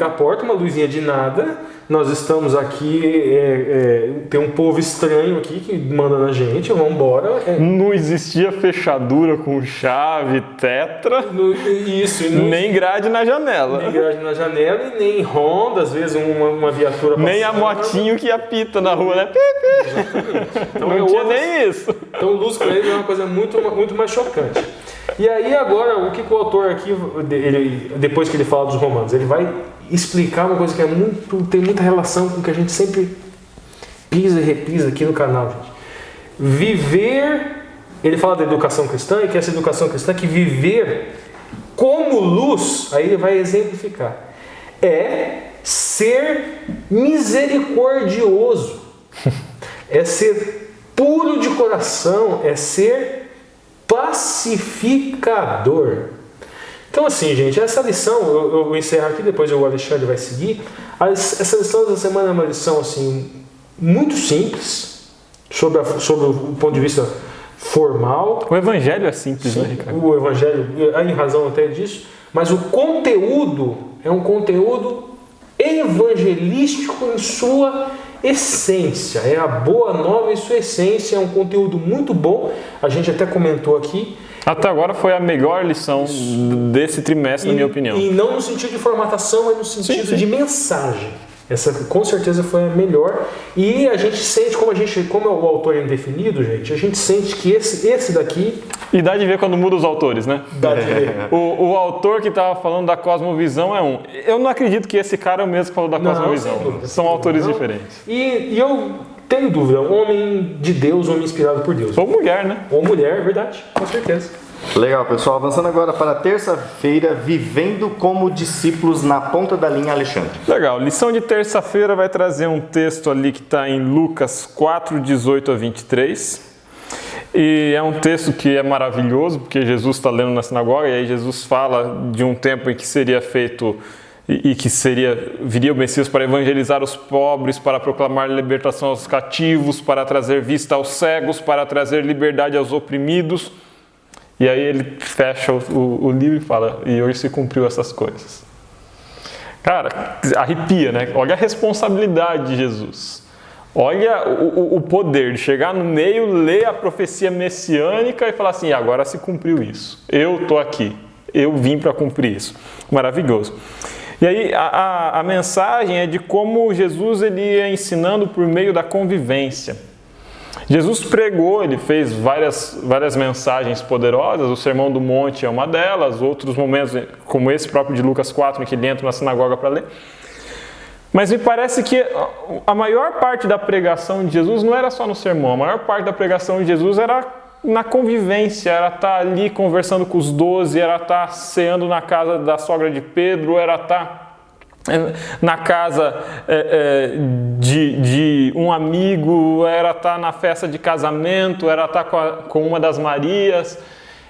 porta, uma luzinha de nada. Nós estamos aqui, tem um povo estranho aqui que manda na gente, vamos embora. Não existia fechadura com chave, tetra, nem grade na janela. Nem grade na janela e nem ronda, às vezes uma viatura passando. Nem a motinho que apita na rua, né? Então, não tinha nem isso. Então luz para eles é uma coisa muito, muito mais chocante. E aí agora, o que o autor aqui, depois que ele fala dos romanos, ele vai explicar uma coisa que tem muita relação com o que a gente sempre pisa e repisa aqui no canal, gente. Viver, ele fala da educação cristã, e que essa educação cristã, que viver como luz, aí ele vai exemplificar, é ser misericordioso, é ser puro de coração, é ser pacificador. Então assim, gente, essa lição, eu vou encerrar aqui, depois o Alexandre vai seguir. Essa lição da semana é uma lição assim, muito simples, sobre o ponto de vista formal. O evangelho é simples, né, Ricardo? O evangelho, em razão até disso, mas o conteúdo é um conteúdo evangelístico em sua essência, é a boa nova em sua essência, é um conteúdo muito bom, a gente até comentou aqui. Até agora foi a melhor lição desse trimestre, na minha opinião. E não no sentido de formatação, mas no sentido de mensagem. Essa com certeza foi a melhor. E a gente sente, como o autor é indefinido, gente, a gente sente que esse daqui... E dá de ver quando muda os autores, né? Dá de ver. O autor que estava falando da cosmovisão é um. Eu não acredito que esse cara é o mesmo que falou da cosmovisão. Sem dúvida, São autores diferentes. E eu tenho dúvida, homem de Deus, homem inspirado por Deus. Ou mulher, né? Ou mulher, verdade, com certeza. Legal, pessoal. Avançando agora para a terça-feira, vivendo como discípulos na ponta da linha, Alexandre. Legal. Lição de terça-feira vai trazer um texto ali que está em Lucas 4, 18 a 23. E é um texto que é maravilhoso, porque Jesus está lendo na sinagoga, e aí Jesus fala de um tempo em que seria feito e que viria o Messias para evangelizar os pobres, para proclamar libertação aos cativos, para trazer vista aos cegos, para trazer liberdade aos oprimidos. E aí ele fecha o livro e fala, e hoje se cumpriu essas coisas. Cara, arrepia, né? Olha a responsabilidade de Jesus. Olha o poder de chegar no meio, ler a profecia messiânica e falar assim, agora se cumpriu isso. Eu estou aqui, eu vim para cumprir isso. Maravilhoso. E aí a mensagem é de como Jesus ele ia ensinando por meio da convivência. Jesus pregou, ele fez várias mensagens poderosas, o Sermão do Monte é uma delas, outros momentos, como esse próprio de Lucas 4, em que ele entra na sinagoga para ler. Mas me parece que a maior parte da pregação de Jesus não era só no sermão, a maior parte da pregação de Jesus era na convivência, era estar ali conversando com os 12, era estar ceando na casa da sogra de Pedro, era estar na casa de um amigo, era estar na festa de casamento, era estar com uma das Marias.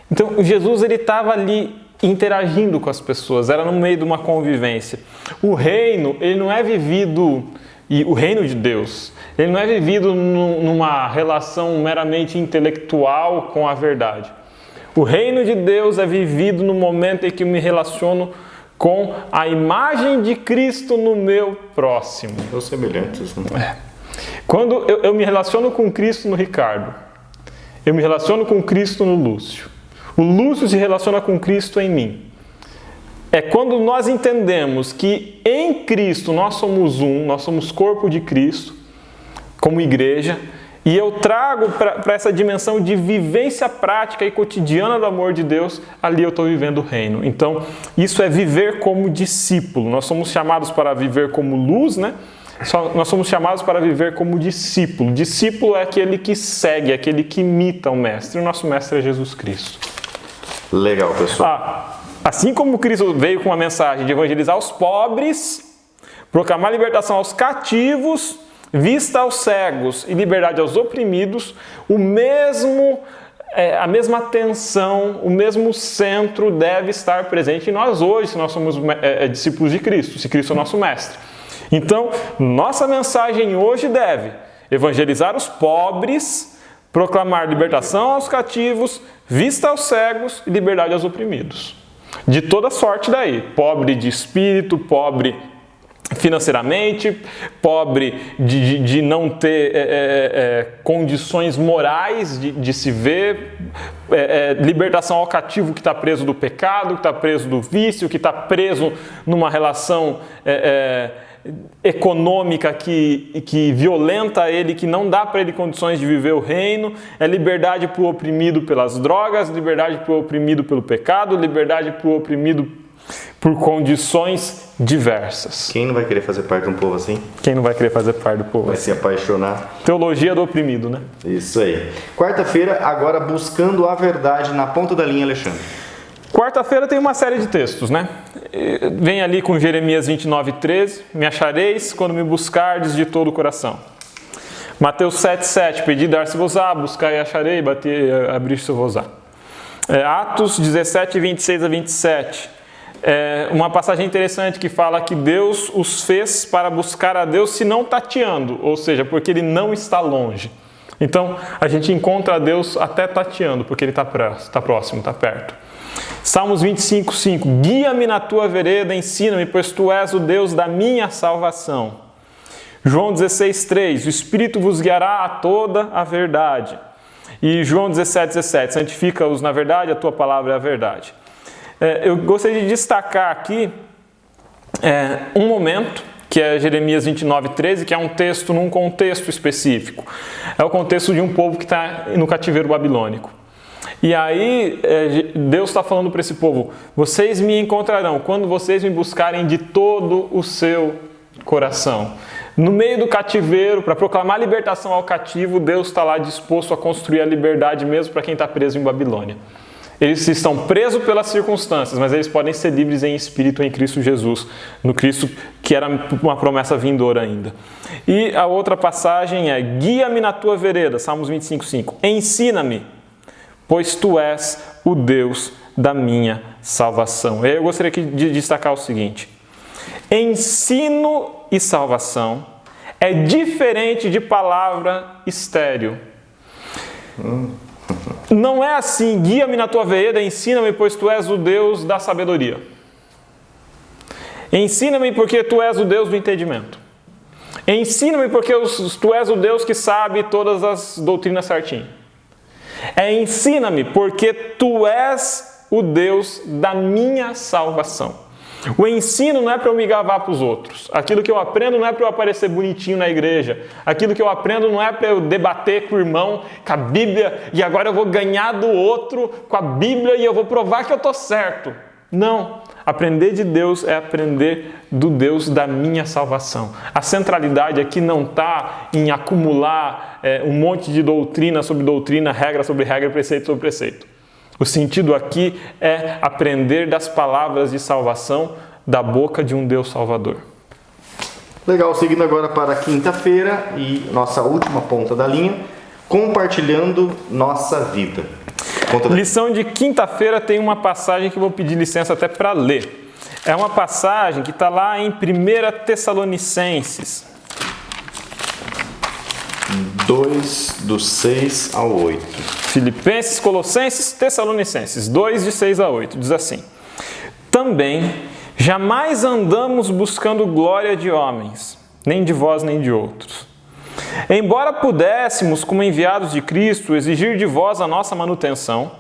Então Jesus ele estava ali interagindo com as pessoas, era no meio de uma convivência. O reino, ele não é vivido, e o reino de Deus, ele não é vivido numa relação meramente intelectual com a verdade. O reino de Deus é vivido no momento em que eu me relaciono com a imagem de Cristo no meu próximo. Os semelhantes, né? Quando eu me relaciono com Cristo no Ricardo, eu me relaciono com Cristo no Lúcio. O Lúcio se relaciona com Cristo em mim. É quando nós entendemos que em Cristo nós somos nós somos corpo de Cristo, como igreja, e eu trago para essa dimensão de vivência prática e cotidiana do amor de Deus, ali eu estou vivendo o reino. Então, isso é viver como discípulo. Nós somos chamados para viver como luz, né? Nós somos chamados para viver como discípulo. Discípulo é aquele que segue, aquele que imita o mestre. O nosso mestre é Jesus Cristo. Legal, pessoal. Assim como Cristo veio com a mensagem de evangelizar os pobres, proclamar libertação aos cativos, vista aos cegos e liberdade aos oprimidos, a mesma atenção, o mesmo centro deve estar presente em nós hoje, se nós somos discípulos de Cristo, se Cristo é o nosso mestre. Então, nossa mensagem hoje deve evangelizar os pobres, proclamar libertação aos cativos, vista aos cegos e liberdade aos oprimidos. De toda sorte daí, pobre de espírito, pobre financeiramente, pobre de não ter condições morais de se ver, libertação ao cativo que está preso do pecado, que está preso do vício, que está preso numa relação econômica que violenta ele, que não dá para ele condições de viver o reino, é liberdade para o oprimido pelas drogas, liberdade para o oprimido pelo pecado, liberdade para o oprimido por condições diversas. Quem não vai querer fazer parte de um povo assim? Quem não vai querer fazer parte do povo? Vai se apaixonar. Teologia do oprimido, né? Isso aí. Quarta-feira, agora buscando a verdade na ponta da linha, Alexandre. Quarta-feira tem uma série de textos, né? Vem ali com Jeremias 29:13, me achareis quando me buscardes de todo o coração. Mateus 7:7, pedi, dar-se-vos-á, buscar e acharei, bater, abrir-se-vos-á. Atos 17, 26 a 27. Uma passagem interessante que fala que Deus os fez para buscar a Deus se não tateando, ou seja, porque Ele não está longe. Então, a gente encontra a Deus até tateando, porque Ele está próximo, está perto. Salmos 25:5, guia-me na tua vereda, ensina-me, pois tu és o Deus da minha salvação. João 16:3, o Espírito vos guiará a toda a verdade. E João 17:17, santifica-os na verdade, a tua palavra é a verdade. Eu gostaria de destacar aqui um momento que é Jeremias 29:13, que é um texto num contexto específico. É o contexto de um povo que está no cativeiro babilônico. E aí Deus está falando para esse povo: vocês me encontrarão quando vocês me buscarem de todo o seu coração. No meio do cativeiro, para proclamar a libertação ao cativo, Deus está lá disposto a construir a liberdade mesmo para quem está preso em Babilônia. Eles estão presos pelas circunstâncias, mas eles podem ser livres em espírito em Cristo Jesus, no Cristo que era uma promessa vindoura ainda. E a outra passagem é: guia-me na tua vereda, Salmos 25:5. Ensina-me, pois tu és o Deus da minha salvação. Eu gostaria de destacar o seguinte: ensino e salvação é diferente de palavra estéril. Não é assim: guia-me na tua vereda, ensina-me, pois tu és o Deus da sabedoria. Ensina-me porque tu és o Deus do entendimento. Ensina-me porque tu és o Deus que sabe todas as doutrinas certinho. Ensina-me porque tu és o Deus da minha salvação. O ensino não é para eu me gabar para os outros. Aquilo que eu aprendo não é para eu aparecer bonitinho na igreja. Aquilo que eu aprendo não é para eu debater com o irmão, com a Bíblia, e agora eu vou ganhar do outro com a Bíblia e eu vou provar que eu estou certo. Não. Aprender de Deus é aprender do Deus da minha salvação. A centralidade aqui não está em acumular um monte de doutrina sobre doutrina, regra sobre regra, preceito sobre preceito. O sentido aqui é aprender das palavras de salvação da boca de um Deus Salvador. Legal, seguindo agora para quinta-feira e nossa última ponta da linha, compartilhando nossa vida. Lição de quinta-feira tem uma passagem que eu vou pedir licença até para ler. É uma passagem que está lá em 1 Tessalonicenses 2, do 6 ao 8. Filipenses, Colossenses, Tessalonicenses 2, de 6 a 8. Diz assim: também jamais andamos buscando glória de homens, nem de vós nem de outros. Embora pudéssemos, como enviados de Cristo, exigir de vós a nossa manutenção,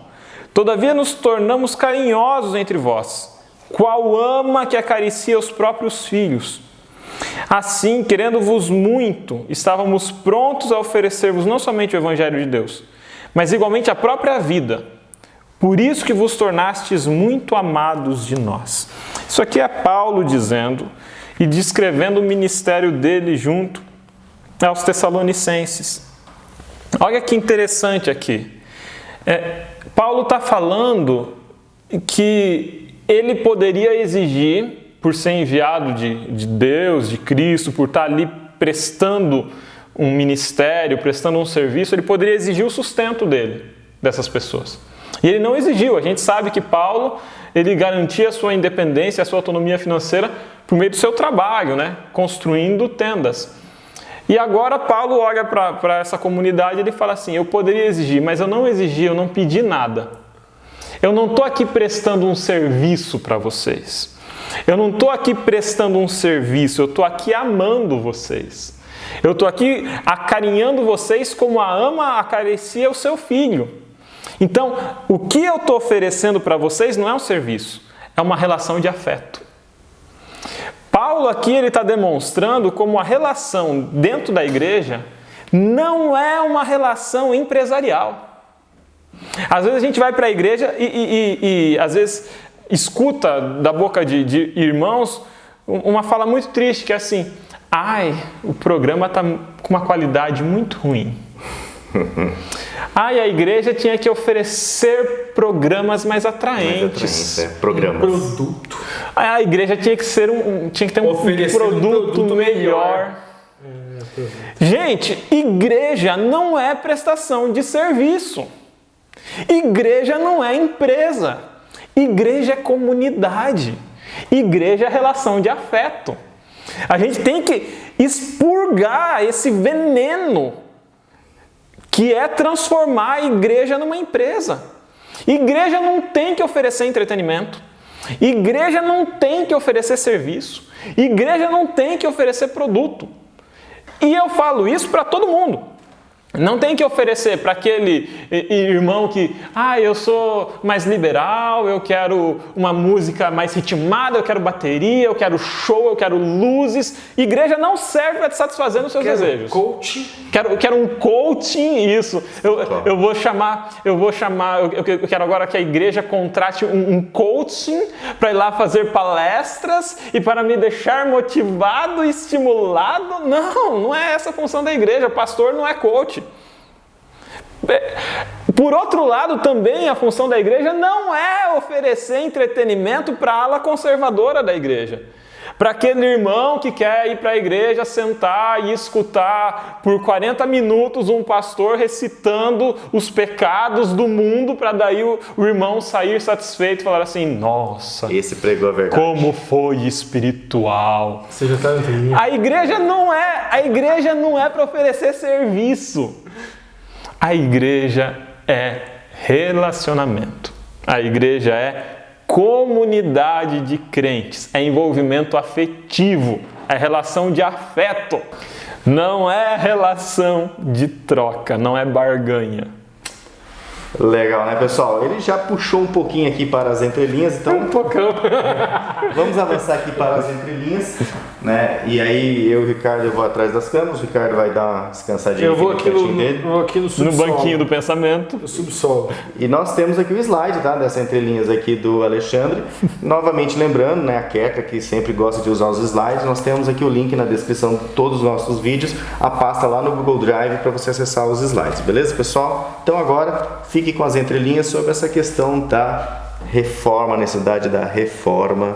todavia nos tornamos carinhosos entre vós, qual ama que acaricia os próprios filhos. Assim, querendo-vos muito, estávamos prontos a oferecer-vos não somente o Evangelho de Deus, mas igualmente a própria vida. Por isso que vos tornastes muito amados de nós. Isso aqui é Paulo dizendo e descrevendo o ministério dele junto aos Tessalonicenses. Olha que interessante aqui. Paulo está falando que ele poderia exigir, por ser enviado de Deus, de Cristo, por estar ali prestando um ministério, prestando um serviço, ele poderia exigir o sustento dessas pessoas. E ele não exigiu. A gente sabe que Paulo, ele garantia a sua independência, a sua autonomia financeira por meio do seu trabalho, né? Construindo tendas. E agora Paulo olha para essa comunidade e ele fala assim: eu poderia exigir, mas eu não exigi, eu não pedi nada. Eu não estou aqui prestando um serviço para vocês. Eu não estou aqui prestando um serviço, eu estou aqui amando vocês. Eu estou aqui acarinhando vocês como a ama acaricia o seu filho. Então, o que eu estou oferecendo para vocês não é um serviço, é uma relação de afeto. Paulo aqui ele está demonstrando como a relação dentro da igreja não é uma relação empresarial. Às vezes a gente vai para a igreja e às vezes escuta da boca de irmãos uma fala muito triste, que é assim: ai, o programa está com uma qualidade muito ruim. Ai, a igreja tinha que oferecer programas mais atraentes. Programas. Produto. A igreja tinha que ter um produto melhor. Gente, igreja não é prestação de serviço. Igreja não é empresa. Igreja é comunidade. Igreja é relação de afeto. A gente tem que expurgar esse veneno que é transformar a igreja numa empresa. Igreja não tem que oferecer entretenimento. Igreja não tem que oferecer serviço. Igreja não tem que oferecer produto. E eu falo isso para todo mundo. Não tem que oferecer para aquele irmão que, eu sou mais liberal, eu quero uma música mais ritmada, eu quero bateria, eu quero show, eu quero luzes. Igreja não serve para te satisfazer nos seus desejos. Coaching. Quero um coaching, isso. Eu quero agora que a igreja contrate um coaching para ir lá fazer palestras e para me deixar motivado e estimulado. Não é essa a função da igreja. O pastor não é coach. Por outro lado, também a função da igreja não é oferecer entretenimento para a ala conservadora da igreja. Para aquele irmão que quer ir para a igreja, sentar e escutar por 40 minutos um pastor recitando os pecados do mundo, para daí o irmão sair satisfeito e falar assim, nossa, esse pregou a verdade. Como foi espiritual. Você já está entendendo? A igreja não é para oferecer serviço. A igreja é relacionamento. A igreja é comunidade de crentes. É envolvimento afetivo. É relação de afeto. Não é relação de troca. Não é barganha. Legal, né, pessoal? Ele já puxou um pouquinho aqui para as entrelinhas, então... Um poucão. Vamos avançar aqui para as entrelinhas, né? E aí, eu e o Ricardo, eu vou atrás das câmeras, o Ricardo vai dar uma descansadinha. Eu vou aqui no subsolo. No banquinho do pensamento. No subsolo. E nós temos aqui o slide, tá? Dessas entrelinhas aqui do Alexandre. Novamente lembrando, né? A Queca, que sempre gosta de usar os slides, nós temos aqui o link na descrição de todos os nossos vídeos, a pasta lá no Google Drive para você acessar os slides, beleza, pessoal? Então agora, fique com as entrelinhas sobre essa questão da reforma, a necessidade da reforma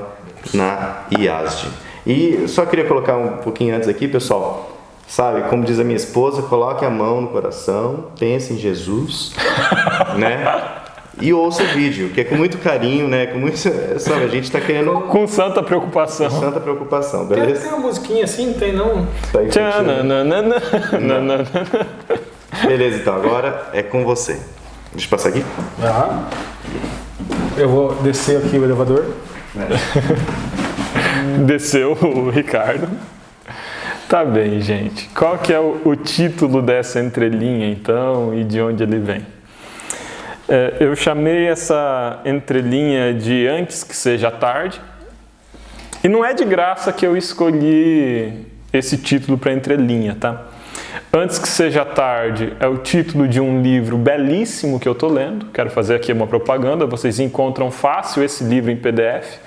na IASD. E só queria colocar um pouquinho antes aqui, pessoal, sabe, como diz a minha esposa, coloque a mão no coração, pense em Jesus, né? E ouça o vídeo, que é com muito carinho, né? Com muito, sabe, a gente tá querendo... Com santa preocupação. Com santa preocupação, beleza? Tem uma musiquinha assim? Não tem não? Beleza, então, agora é com você. Deixa eu passar aqui. Eu vou descer aqui o elevador. Desceu o Ricardo. Tá bem, gente. Qual que é o título dessa entrelinha, então, e de onde ele vem? Eu chamei essa entrelinha de Antes que Seja Tarde. E não é de graça que eu escolhi esse título para entrelinha, tá? Antes que Seja Tarde é o título de um livro belíssimo que eu estou lendo. Quero fazer aqui uma propaganda. Vocês encontram fácil esse livro em PDF.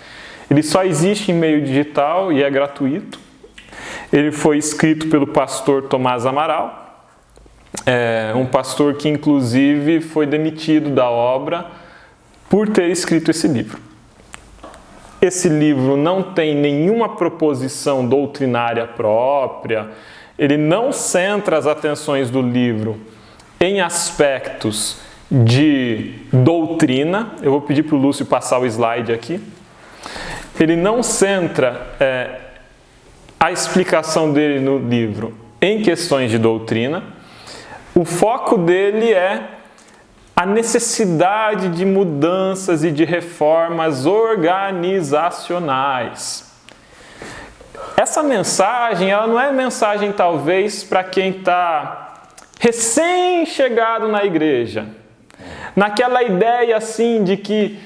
Ele só existe em meio digital e é gratuito. Ele foi escrito pelo pastor Tomás Amaral. Um pastor que, inclusive, foi demitido da obra por ter escrito esse livro. Esse livro não tem nenhuma proposição doutrinária própria. Ele não centra as atenções do livro em aspectos de doutrina. Eu vou pedir para o Lúcio passar o slide aqui. Ele não centra a explicação dele no livro em questões de doutrina. O foco dele é a necessidade de mudanças e de reformas organizacionais. Essa mensagem, ela não é mensagem talvez para quem está recém-chegado na igreja. Naquela ideia assim de que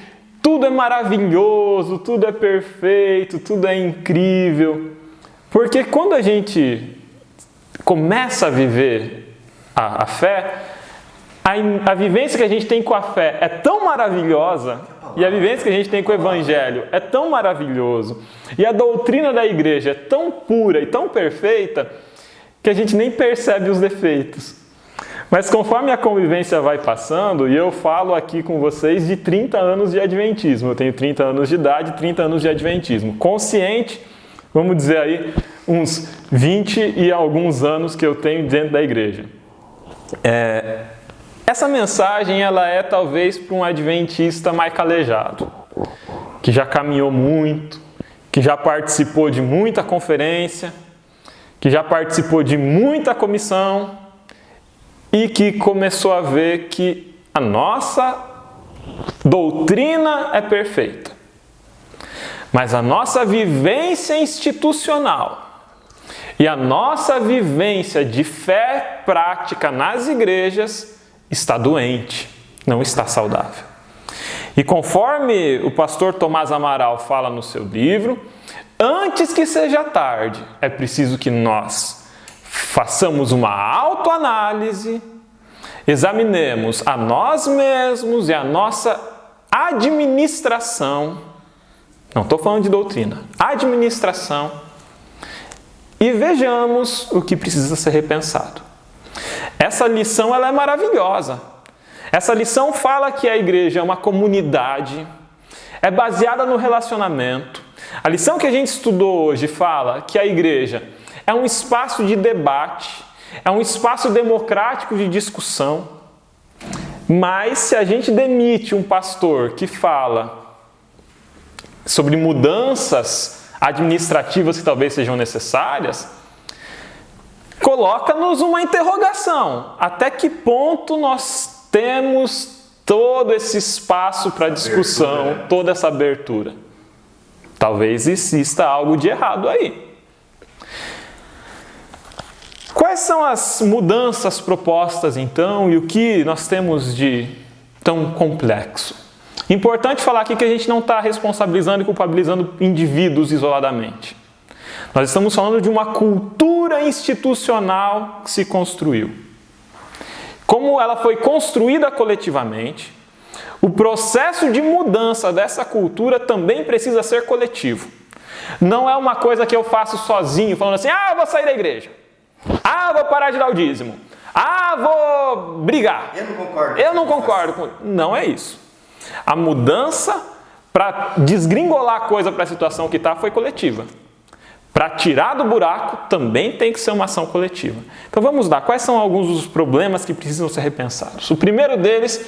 tudo é maravilhoso, tudo é perfeito, tudo é incrível. Porque quando a gente começa a viver a fé, a vivência que a gente tem com a fé é tão maravilhosa, e a vivência que a gente tem com o Evangelho é tão maravilhoso, e a doutrina da igreja é tão pura e tão perfeita, que a gente nem percebe os defeitos. Mas conforme a convivência vai passando, e eu falo aqui com vocês de 30 anos de adventismo, eu tenho 30 anos de idade, 30 anos de adventismo, consciente, vamos dizer aí, uns 20 e alguns anos que eu tenho dentro da igreja. Essa mensagem, ela é talvez para um adventista mais calejado, que já caminhou muito, que já participou de muita conferência, que já participou de muita comissão e que começou a ver que a nossa doutrina é perfeita, mas a nossa vivência institucional E a nossa vivência de fé prática nas igrejas está doente, não está saudável. E conforme o pastor Tomás Amaral fala no seu livro, antes que seja tarde, é preciso que nós façamos uma autoanálise, examinemos a nós mesmos e a nossa administração, não estou falando de doutrina, administração, e vejamos o que precisa ser repensado. Essa lição ela é maravilhosa. Essa lição fala que a igreja é uma comunidade, é baseada no relacionamento. A lição que a gente estudou hoje fala que a igreja é um espaço de debate, é um espaço democrático de discussão. Mas se a gente demite um pastor que fala sobre mudanças administrativas que talvez sejam necessárias, coloca-nos uma interrogação. Até que ponto nós temos todo esse espaço para discussão, toda essa abertura? Talvez exista algo de errado aí. Quais são as mudanças propostas então e o que nós temos de tão complexo? Importante falar aqui que a gente não está responsabilizando e culpabilizando indivíduos isoladamente. Nós estamos falando de uma cultura institucional que se construiu. Como ela foi construída coletivamente, o processo de mudança dessa cultura também precisa ser coletivo. Não é uma coisa que eu faço sozinho, falando assim, eu vou sair da igreja. Vou parar de dar o dízimo. Vou brigar. Eu não concordo com... Não é isso. A mudança para desgringolar a coisa para a situação que está foi coletiva. Para tirar do buraco também tem que ser uma ação coletiva. Então vamos lá, quais são alguns dos problemas que precisam ser repensados? O primeiro deles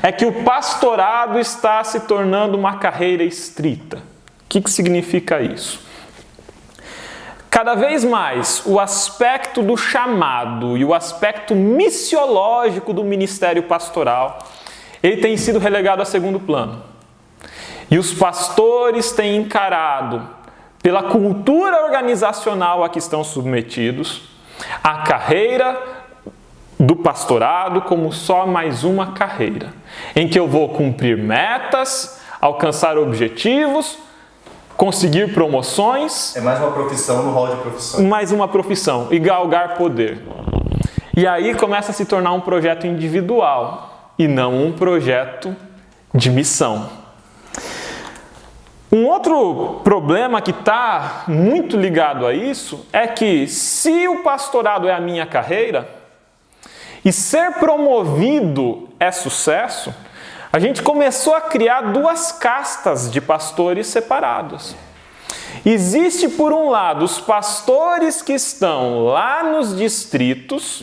é que o pastorado está se tornando uma carreira estrita. O que significa isso? Cada vez mais o aspecto do chamado e o aspecto missiológico do ministério pastoral, ele tem sido relegado a segundo plano. E os pastores têm encarado, pela cultura organizacional a que estão submetidos, a carreira do pastorado como só mais uma carreira, em que eu vou cumprir metas, alcançar objetivos, conseguir promoções. É mais uma profissão no rol de profissão. Mais uma profissão e galgar poder. E aí começa a se tornar um projeto individual e não um projeto de missão. Um outro problema que está muito ligado a isso é que se o pastorado é a minha carreira e ser promovido é sucesso, a gente começou a criar duas castas de pastores separados. Existe, por um lado, os pastores que estão lá nos distritos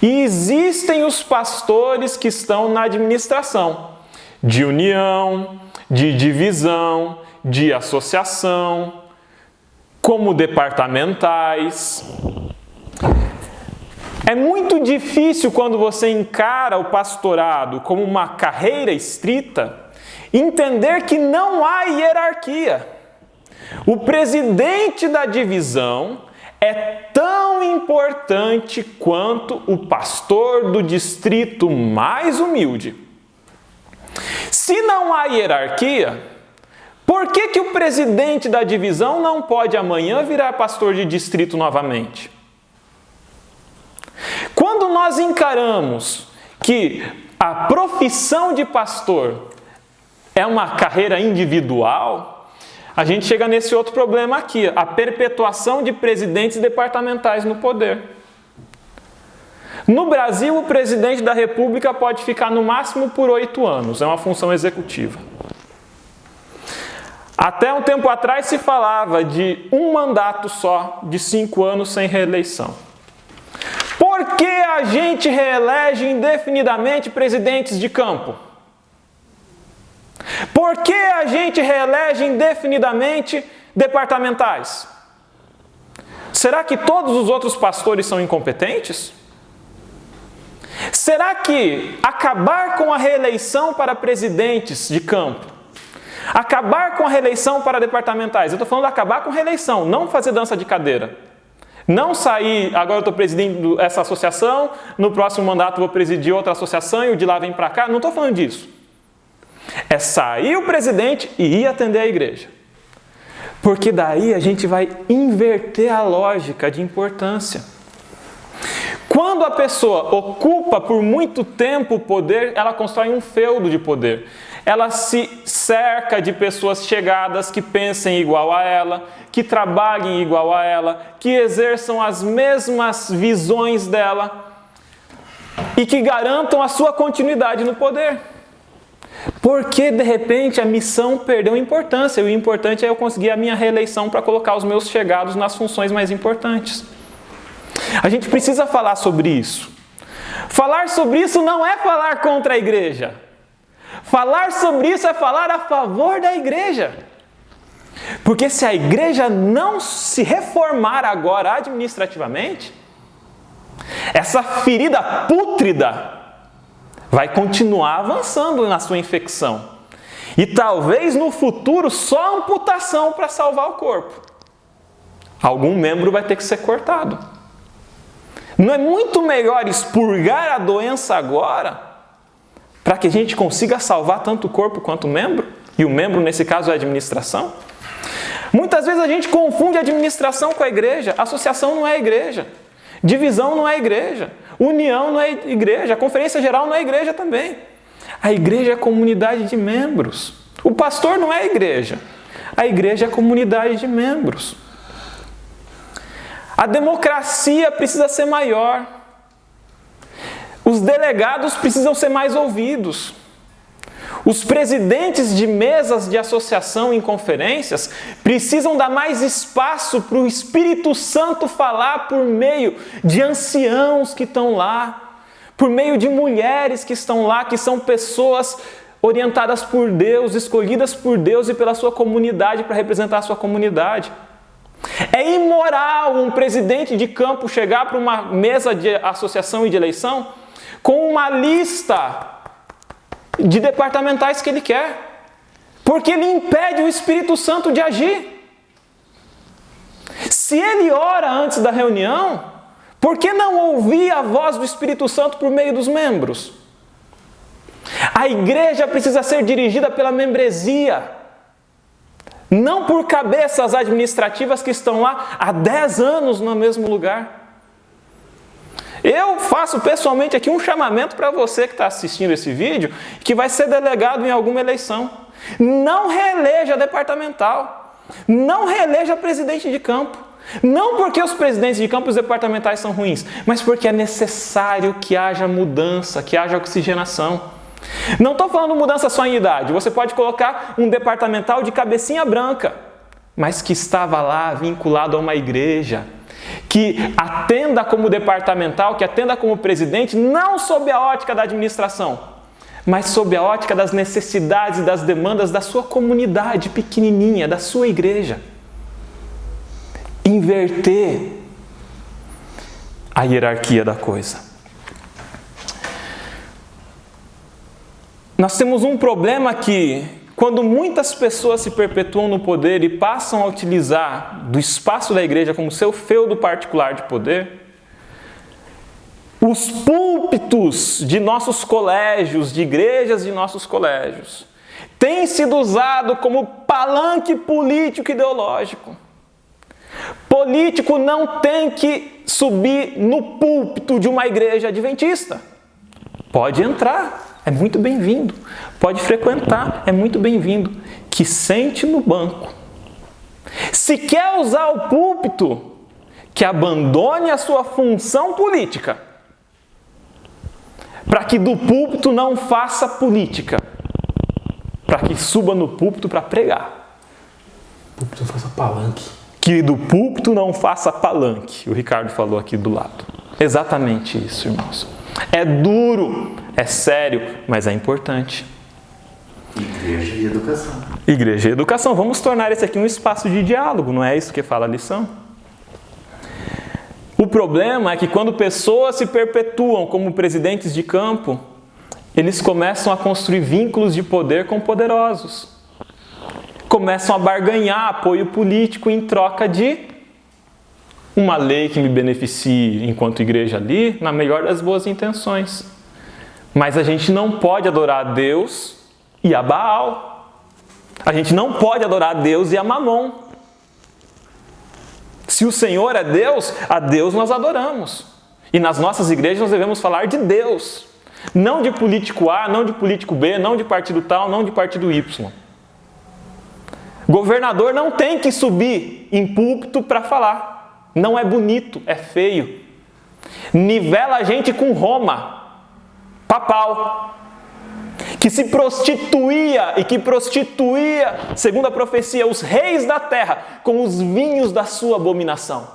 e existem os pastores que estão na administração, de união, de divisão, de associação, como departamentais. É muito difícil quando você encara o pastorado como uma carreira estrita, entender que não há hierarquia. O presidente da divisão é tão importante quanto o pastor do distrito mais humilde. Se não há hierarquia, por que o presidente da divisão não pode amanhã virar pastor de distrito novamente? Quando nós encaramos que a profissão de pastor é uma carreira individual, a gente chega nesse outro problema aqui, a perpetuação de presidentes departamentais no poder. No Brasil, o presidente da República pode ficar no máximo por 8 anos, é uma função executiva. Até um tempo atrás se falava de um mandato só, de 5 anos sem reeleição. Por que a gente reelege indefinidamente presidentes de campo? Por que a gente reelege indefinidamente departamentais? Será que todos os outros pastores são incompetentes? Será que acabar com a reeleição para presidentes de campo, Acabar com a reeleição para departamentais. Eu estou falando de acabar com reeleição, não fazer dança de cadeira. Não sair, agora eu estou presidindo essa associação, no próximo mandato eu vou presidir outra associação e o de lá vem para cá. Não estou falando disso. É sair o presidente e ir atender a igreja. Porque daí a gente vai inverter a lógica de importância. Quando a pessoa ocupa por muito tempo o poder, ela constrói um feudo de poder. Ela se cerca de pessoas chegadas que pensem igual a ela, que trabalhem igual a ela, que exerçam as mesmas visões dela e que garantam a sua continuidade no poder. Porque, de repente, a missão perdeu importância e o importante é eu conseguir a minha reeleição para colocar os meus chegados nas funções mais importantes. A gente precisa falar sobre isso. Falar sobre isso não é falar contra a igreja. Falar sobre isso é falar a favor da igreja. Porque se a igreja não se reformar agora administrativamente, essa ferida pútrida vai continuar avançando na sua infecção. E talvez no futuro só amputação para salvar o corpo. Algum membro vai ter que ser cortado. Não é muito melhor expurgar a doença agora para que a gente consiga salvar tanto o corpo quanto o membro? E o membro, nesse caso, é a administração? Muitas vezes a gente confunde a administração com a igreja. Associação não é igreja. Divisão não é igreja. União não é igreja. A conferência geral não é igreja também. A igreja é a comunidade de membros. O pastor não é a igreja. A igreja é a comunidade de membros. A democracia precisa ser maior. Os delegados precisam ser mais ouvidos. Os presidentes de mesas de associação em conferências precisam dar mais espaço para o Espírito Santo falar por meio de anciãos que estão lá, por meio de mulheres que estão lá, que são pessoas orientadas por Deus, escolhidas por Deus e pela sua comunidade para representar a sua comunidade. É imoral um presidente de campo chegar para uma mesa de associação e de eleição com uma lista de departamentais que ele quer, porque ele impede o Espírito Santo de agir. Se ele ora antes da reunião, por que não ouvir a voz do Espírito Santo por meio dos membros? A igreja precisa ser dirigida pela membresia, não por cabeças administrativas que estão lá há 10 anos no mesmo lugar. Eu faço pessoalmente aqui um chamamento para você que está assistindo esse vídeo, que vai ser delegado em alguma eleição. Não reeleja departamental. Não reeleja presidente de campo. Não porque os presidentes de campo e os departamentais são ruins, mas porque é necessário que haja mudança, que haja oxigenação. Não estou falando mudança só em idade. Você pode colocar um departamental de cabecinha branca, mas que estava lá vinculado a uma igreja, que atenda como departamental, que atenda como presidente, não sob a ótica da administração, mas sob a ótica das necessidades e das demandas da sua comunidade pequenininha, da sua igreja. Inverter a hierarquia da coisa. Nós temos um problema que, quando muitas pessoas se perpetuam no poder e passam a utilizar do espaço da igreja como seu feudo particular de poder, os púlpitos de nossos colégios, de igrejas de nossos colégios, têm sido usados como palanque político ideológico. Político não tem que subir no púlpito de uma igreja adventista. Pode entrar. É muito bem-vindo. Pode frequentar, é muito bem-vindo. Que sente no banco. Se quer usar o púlpito, que abandone a sua função política, para que do púlpito não faça política, para que suba no púlpito para pregar. O púlpito faça palanque. Que do púlpito não faça palanque. O Ricardo falou aqui do lado. Exatamente isso, irmãos. É duro, é sério, mas é importante. Igreja e educação. Igreja e educação. Vamos tornar esse aqui um espaço de diálogo, não é isso que fala a lição? O problema é que quando pessoas se perpetuam como presidentes de campo, eles começam a construir vínculos de poder com poderosos. começam a barganhar apoio político em troca de uma lei que me beneficie enquanto igreja ali, na melhor das boas intenções. Mas a gente não pode adorar a Deus e a Baal. A gente não pode adorar a Deus e a Mamon. Se o Senhor é Deus, a Deus nós adoramos. E nas nossas igrejas nós devemos falar de Deus. Não de político A, não de político B, não de partido tal, não de partido Y. Governador não tem que subir em púlpito para falar. Não é bonito, é feio. Nivela a gente com Roma, papal, que se prostituía e que prostituía, segundo a profecia, os reis da terra com os vinhos da sua abominação.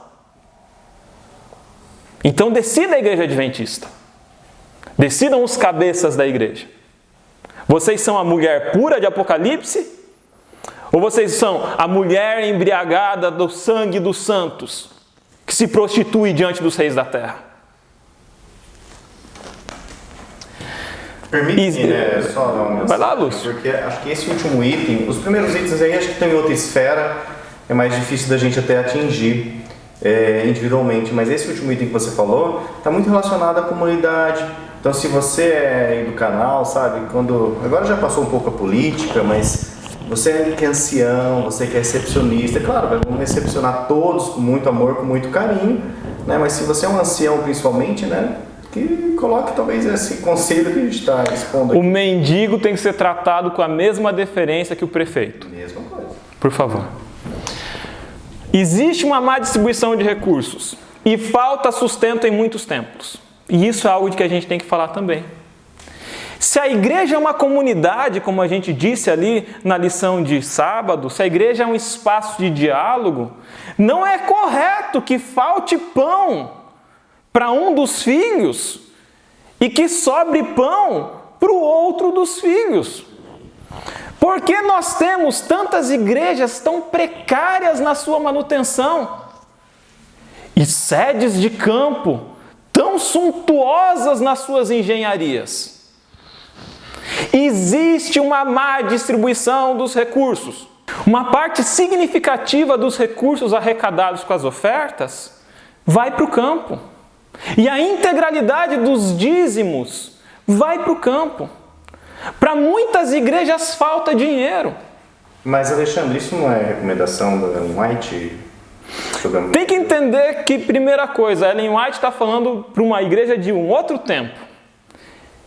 Então decida a igreja adventista. Decidam os cabeças da igreja. Vocês são a mulher pura de Apocalipse? Ou vocês são a mulher embriagada do sangue dos santos, que se prostitui diante dos reis da terra? Permite-me só dar uma mensagem. Vai lá, Lúcio. Porque acho que esse último item, os primeiros itens aí acho que estão em outra esfera, é mais difícil da gente até atingir individualmente, mas esse último item que você falou está muito relacionado à comunidade. Então, se você é aí do canal, sabe, agora já passou um pouco a política, mas você que é ancião, você que é recepcionista, claro, vamos recepcionar todos com muito amor, com muito carinho, né? Mas se você é um ancião principalmente, né, que coloque talvez esse conselho que a gente está expondo aqui. O mendigo tem que ser tratado com a mesma deferência que o prefeito. Mesma coisa. Por favor. Existe uma má distribuição de recursos e falta sustento em muitos templos. E isso é algo de que a gente tem que falar também. Se a igreja é uma comunidade, como a gente disse ali na lição de sábado, se a igreja é um espaço de diálogo, não é correto que falte pão para um dos filhos e que sobre pão para o outro dos filhos. Por que nós temos tantas igrejas tão precárias na sua manutenção e sedes de campo tão suntuosas nas suas engenharias? Existe uma má distribuição dos recursos. Uma parte significativa dos recursos arrecadados com as ofertas vai para o campo. E a integralidade dos dízimos vai para o campo. Para muitas igrejas falta dinheiro. Mas, Alexandre, isso não é recomendação da Ellen White? Tem que entender que, primeira coisa, a Ellen White está falando para uma igreja de um outro tempo,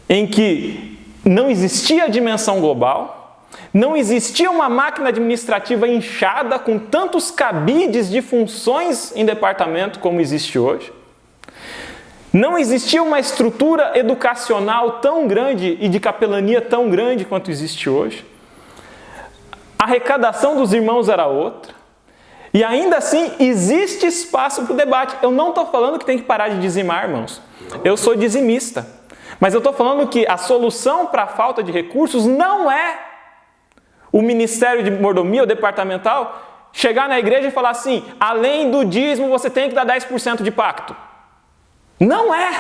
em que não existia a dimensão global, não existia uma máquina administrativa inchada com tantos cabides de funções em departamento como existe hoje. Não existia uma estrutura educacional tão grande e de capelania tão grande quanto existe hoje. A arrecadação dos irmãos era outra. E ainda assim, existe espaço para o debate. Eu não estou falando que tem que parar de dizimar, irmãos. Eu sou dizimista. Mas eu estou falando que a solução para a falta de recursos não é o Ministério de Mordomia, o departamental, chegar na igreja e falar assim, além do dízimo você tem que dar 10% de pacto. Não é.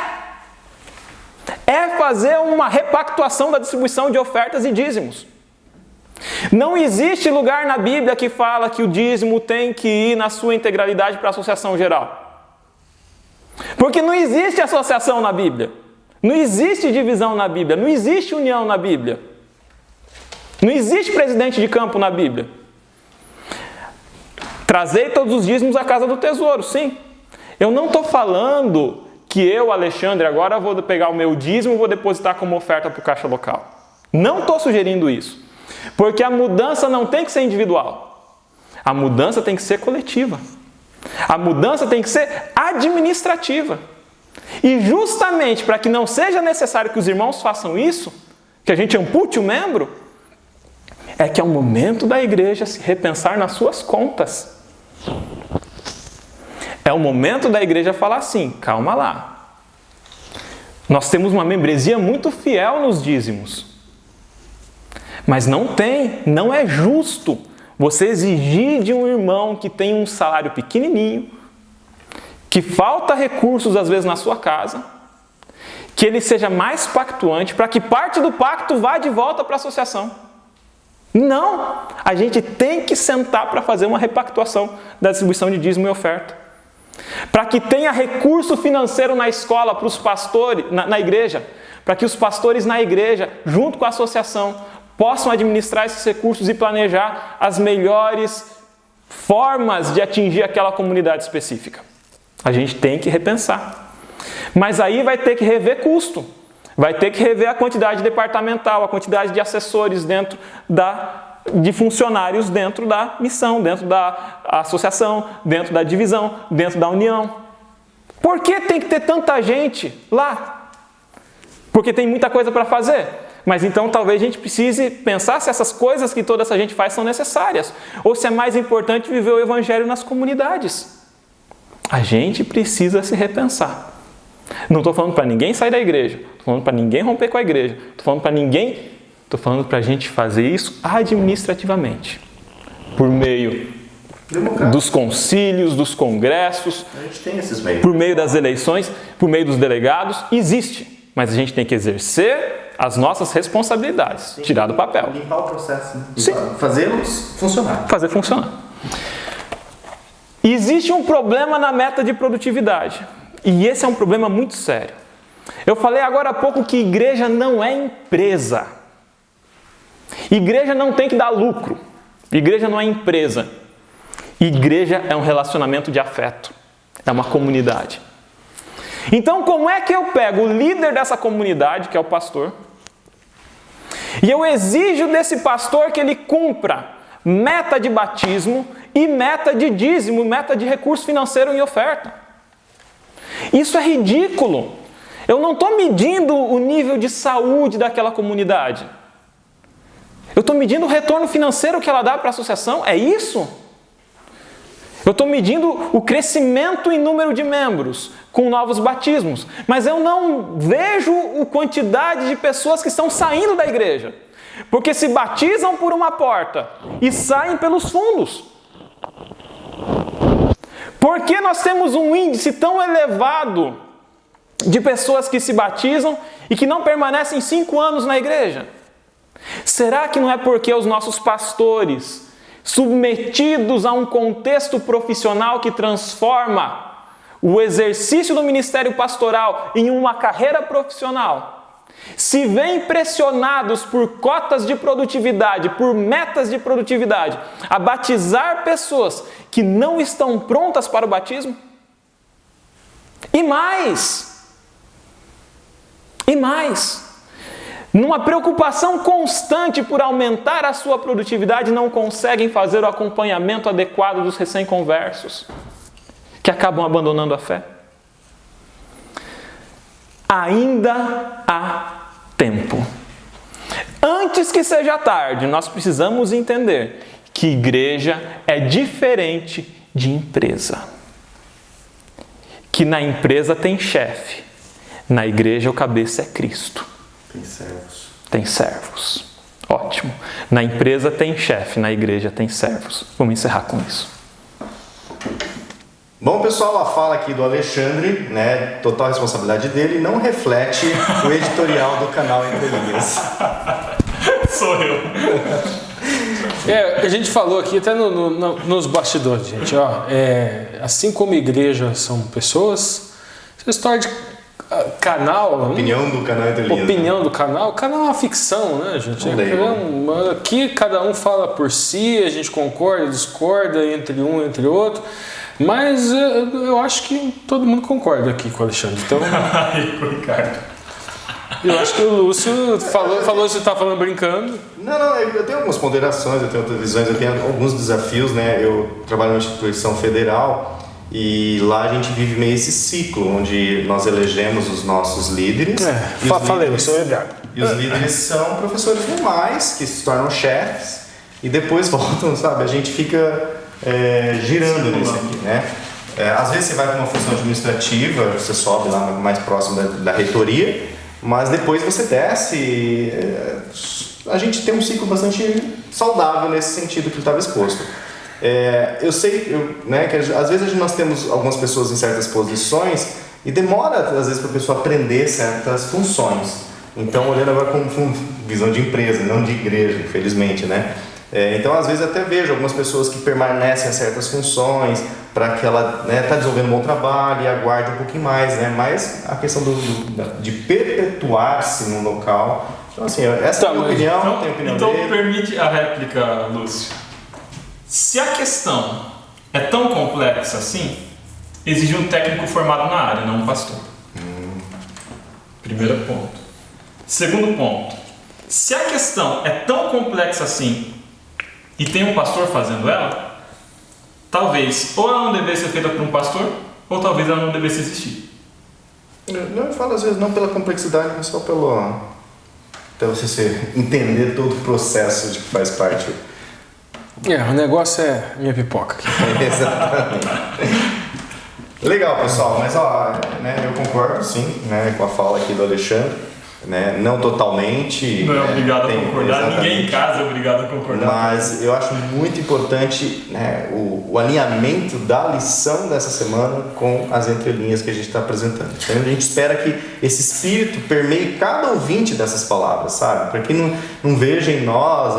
É fazer uma repactuação da distribuição de ofertas e dízimos. Não existe lugar na Bíblia que fala que o dízimo tem que ir na sua integralidade para a associação geral. Porque não existe associação na Bíblia. Não existe divisão na Bíblia. Não existe união na Bíblia. Não existe presidente de campo na Bíblia. Trazei todos os dízimos à casa do tesouro, sim. Eu não estou falando que eu, Alexandre, agora vou pegar o meu dízimo e vou depositar como oferta para o caixa local. Não estou sugerindo isso. Porque a mudança não tem que ser individual. A mudança tem que ser coletiva. A mudança tem que ser administrativa. E justamente para que não seja necessário que os irmãos façam isso, que a gente ampute o membro, é que é o momento da igreja se repensar nas suas contas. É o momento da igreja falar assim, calma lá. Nós temos uma membresia muito fiel nos dízimos. Mas não é justo você exigir de um irmão que tem um salário pequenininho, que falta recursos às vezes na sua casa, que ele seja mais pactuante para que parte do pacto vá de volta para a associação. Não! A gente tem que sentar para fazer uma repactuação da distribuição de dízimo e oferta. Para que tenha recurso financeiro na escola, para os pastores, na igreja, para que os pastores na igreja, junto com a associação, possam administrar esses recursos e planejar as melhores formas de atingir aquela comunidade específica. A gente tem que repensar. Mas aí vai ter que rever custo. Vai ter que rever a quantidade departamental, a quantidade de assessores de funcionários dentro da missão, dentro da associação, dentro da divisão, dentro da união. Por que tem que ter tanta gente lá? Porque tem muita coisa para fazer. Mas então talvez a gente precise pensar se essas coisas que toda essa gente faz são necessárias. Ou se é mais importante viver o evangelho nas comunidades. A gente precisa se repensar. Não estou falando para ninguém sair da igreja. Estou falando para ninguém romper com a igreja. Estou falando para a gente fazer isso administrativamente. Por meio dos concílios, dos congressos. A gente tem esses meios. Por meio das eleições, por meio dos delegados. Existe. Mas a gente tem que exercer as nossas responsabilidades. Tirar do papel. Limpar o processo. Né? Sim. Fazê-los funcionar. Fazer funcionar. Existe um problema na meta de produtividade. E esse é um problema muito sério. Eu falei agora há pouco que igreja não é empresa. Igreja não tem que dar lucro. Igreja não é empresa. Igreja é um relacionamento de afeto. É uma comunidade. Então, como é que eu pego o líder dessa comunidade, que é o pastor, e eu exijo desse pastor que ele cumpra meta de batismo e meta de dízimo, meta de recurso financeiro em oferta? Isso é ridículo. Eu não estou medindo o nível de saúde daquela comunidade. Eu estou medindo o retorno financeiro que ela dá para a associação. É isso? Eu estou medindo o crescimento em número de membros com novos batismos. Mas eu não vejo a quantidade de pessoas que estão saindo da igreja. Porque se batizam por uma porta e saem pelos fundos. Por que nós temos um índice tão elevado de pessoas que se batizam e que não permanecem 5 anos na igreja? Será que não é porque os nossos pastores, submetidos a um contexto profissional que transforma o exercício do ministério pastoral em uma carreira profissional, se veem pressionados por cotas de produtividade, por metas de produtividade, a batizar pessoas que não estão prontas para o batismo? E mais, numa preocupação constante por aumentar a sua produtividade, não conseguem fazer o acompanhamento adequado dos recém-conversos, que acabam abandonando a fé. Ainda há tempo. Antes que seja tarde, nós precisamos entender que igreja é diferente de empresa. Que na empresa tem chefe, na igreja o cabeça é Cristo. Tem servos. Ótimo. Na empresa tem chefe, na igreja tem servos. Vamos encerrar com isso. Bom, pessoal, a fala aqui do Alexandre, né, total responsabilidade dele, não reflete o editorial do canal Entre Linhas. Sou eu. A gente falou aqui até nos bastidores, gente. Assim como igreja são pessoas, essa história de canal... Opinião do canal Entre Linhas. Opinião do canal. O canal é uma ficção, né, gente? Aqui cada um fala por si, a gente concorda, discorda entre um e entre outro. Mas eu acho que todo mundo concorda aqui com o Alexandre. Então, com o Ricardo. Eu acho que o Lúcio falou que você está falando brincando. Não, eu tenho algumas ponderações, eu tenho outras visões, eu tenho alguns desafios, né? Eu trabalho numa instituição federal e lá a gente vive meio esse ciclo, onde nós elegemos os nossos líderes. Eu sou o Eduardo. E os líderes são professores normais, que se tornam chefes e depois voltam, sabe? A gente fica... girando nisso aqui, né? Às vezes você vai para uma função administrativa, você sobe lá mais próximo da reitoria, mas depois você desce. A gente tem um ciclo bastante saudável nesse sentido que ele estava exposto. Eu sei né, que às vezes nós temos algumas pessoas em certas posições e demora às vezes para a pessoa aprender certas funções. Então, olhando agora com visão de empresa, não de igreja, infelizmente, né? Então, às vezes, até vejo algumas pessoas que permanecem a certas funções para que ela está desenvolvendo um bom trabalho e aguarde um pouquinho mais, né? Mas a questão de perpetuar-se no local. Então, assim, essa é a minha opinião, tem a opinião então dele. permite a réplica, Lúcio. Se a questão é tão complexa assim, exige um técnico formado na área, não um pastor. Primeiro ponto. Segundo ponto, se a questão é tão complexa assim e tem um pastor fazendo ela, talvez ou ela não devesse ser feita por um pastor, ou talvez ela não devesse existir. Eu falo às vezes não pela complexidade, mas só até você entender todo o processo de que faz parte. O negócio é minha pipoca aqui. Exatamente. Legal, pessoal, mas eu concordo sim, né, com a fala aqui do Alexandre. Né? Não totalmente. Não é obrigado a concordar, exatamente. Ninguém em casa é obrigado a concordar. Mas eu acho muito importante, né, o alinhamento da lição dessa semana com as entrelinhas que a gente está apresentando. Então a gente espera que esse espírito permeie cada ouvinte dessas palavras, sabe? Para que não veja em nós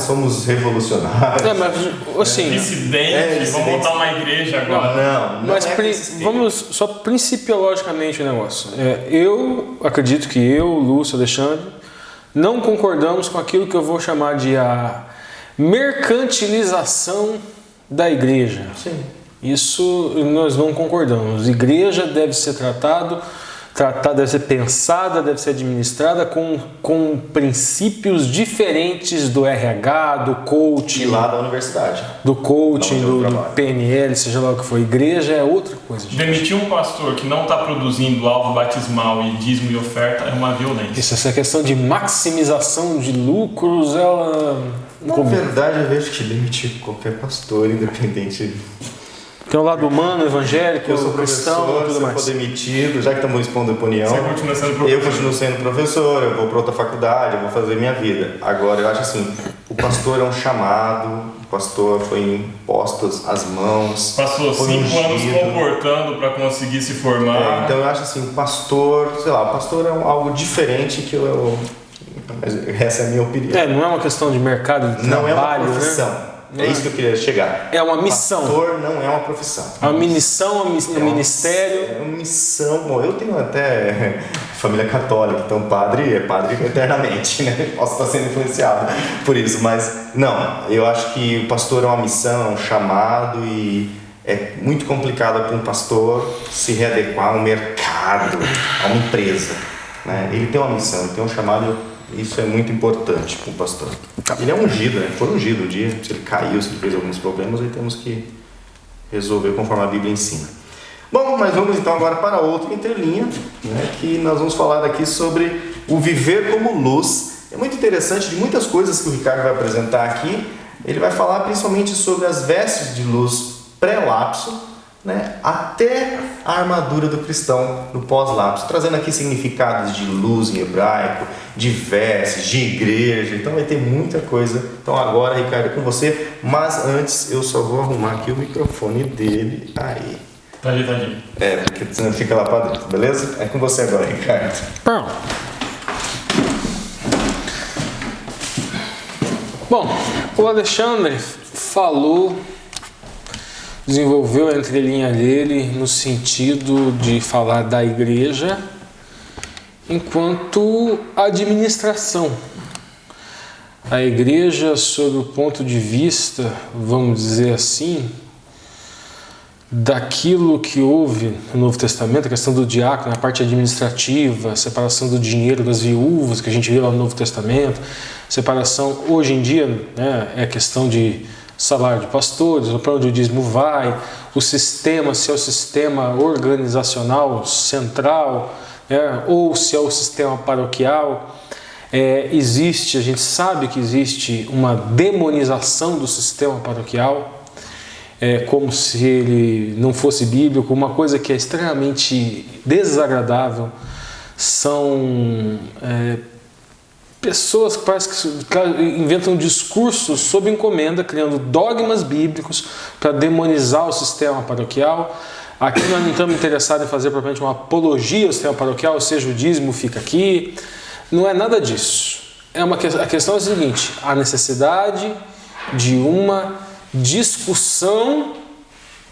somos revolucionários. Mas assim. Dissidentes, vamos montar uma igreja agora. Não mas vamos só principiologicamente o negócio. Eu acredito que eu, Lúcio, Alexandre, não concordamos com aquilo que eu vou chamar de a mercantilização da igreja. Sim. Isso nós não concordamos. Igreja deve ser deve ser pensada, deve ser administrada com princípios diferentes do RH, do coaching. E lá da universidade. Do coaching, do PNL, seja lá o que for. Igreja é outra coisa. Gente. Demitir um pastor que não está produzindo alvo batismal e dízimo e oferta é uma violência. Essa questão de maximização de lucros, ela... Na verdade, eu vejo que demitir qualquer pastor, independente... Tem o lado humano, evangélico, eu sou cristão, tudo mais. Se eu for demitido, já que estamos expondo opinião, você continua sendo professor. Eu continuo sendo professor, eu vou para outra faculdade, eu vou fazer minha vida. Agora, eu acho assim, o pastor é um chamado, o pastor foi impostas as mãos. Passou 5 anos comportando para conseguir se formar. Então, eu acho assim, o pastor é algo diferente que mas essa é a minha opinião. Não é uma questão de mercado de trabalho, não é uma profissão. Né? É isso que eu queria chegar. É uma missão. Pastor não é uma profissão. É uma missão, um ministério. É uma missão. Bom, eu tenho até família católica, então padre é padre eternamente, né? Posso estar sendo influenciado por isso, mas não. Eu acho que o pastor é uma missão, é um chamado e é muito complicado para um pastor se readequar a um mercado, a uma empresa, né? Ele tem uma missão, ele tem um chamado. Isso é muito importante para o pastor. Ele é ungido, né? Foi ungido um dia. Se ele caiu, se ele fez alguns problemas, aí temos que resolver conforme a Bíblia ensina. Bom, mas vamos então agora para outra entrelinha, né? Que nós vamos falar aqui sobre o viver como luz. É muito interessante, de muitas coisas que o Ricardo vai apresentar aqui, ele vai falar principalmente sobre as vestes de luz pré-lapso, né, até a armadura do cristão no pós-lapso, trazendo aqui significados de luz em hebraico, de vestes, de igreja. Então vai ter muita coisa. Então agora, Ricardo, é com você, mas antes eu só vou arrumar aqui o microfone dele. Aí. Tadinho. Porque senão fica lá para dentro, beleza? É com você agora, Ricardo. Bom, o Alexandre desenvolveu a entrelinha dele no sentido de falar da igreja enquanto administração. A igreja, sob o ponto de vista, vamos dizer assim, daquilo que houve no Novo Testamento, a questão do diácono, a parte administrativa, a separação do dinheiro das viúvas, que a gente vê lá no Novo Testamento, separação, hoje em dia, né, é questão de salário de pastores, para onde o dízimo vai, o sistema, se é o sistema organizacional central, né, ou se é o sistema paroquial. A gente sabe que existe uma demonização do sistema paroquial, como se ele não fosse bíblico, uma coisa que é extremamente desagradável. São pessoas que parece que inventam discursos sob encomenda, criando dogmas bíblicos para demonizar o sistema paroquial. Aqui nós não estamos interessados em fazer propriamente uma apologia ao sistema paroquial, ou seja, o dízimo fica aqui. Não é nada disso. a questão é a seguinte: a necessidade de uma discussão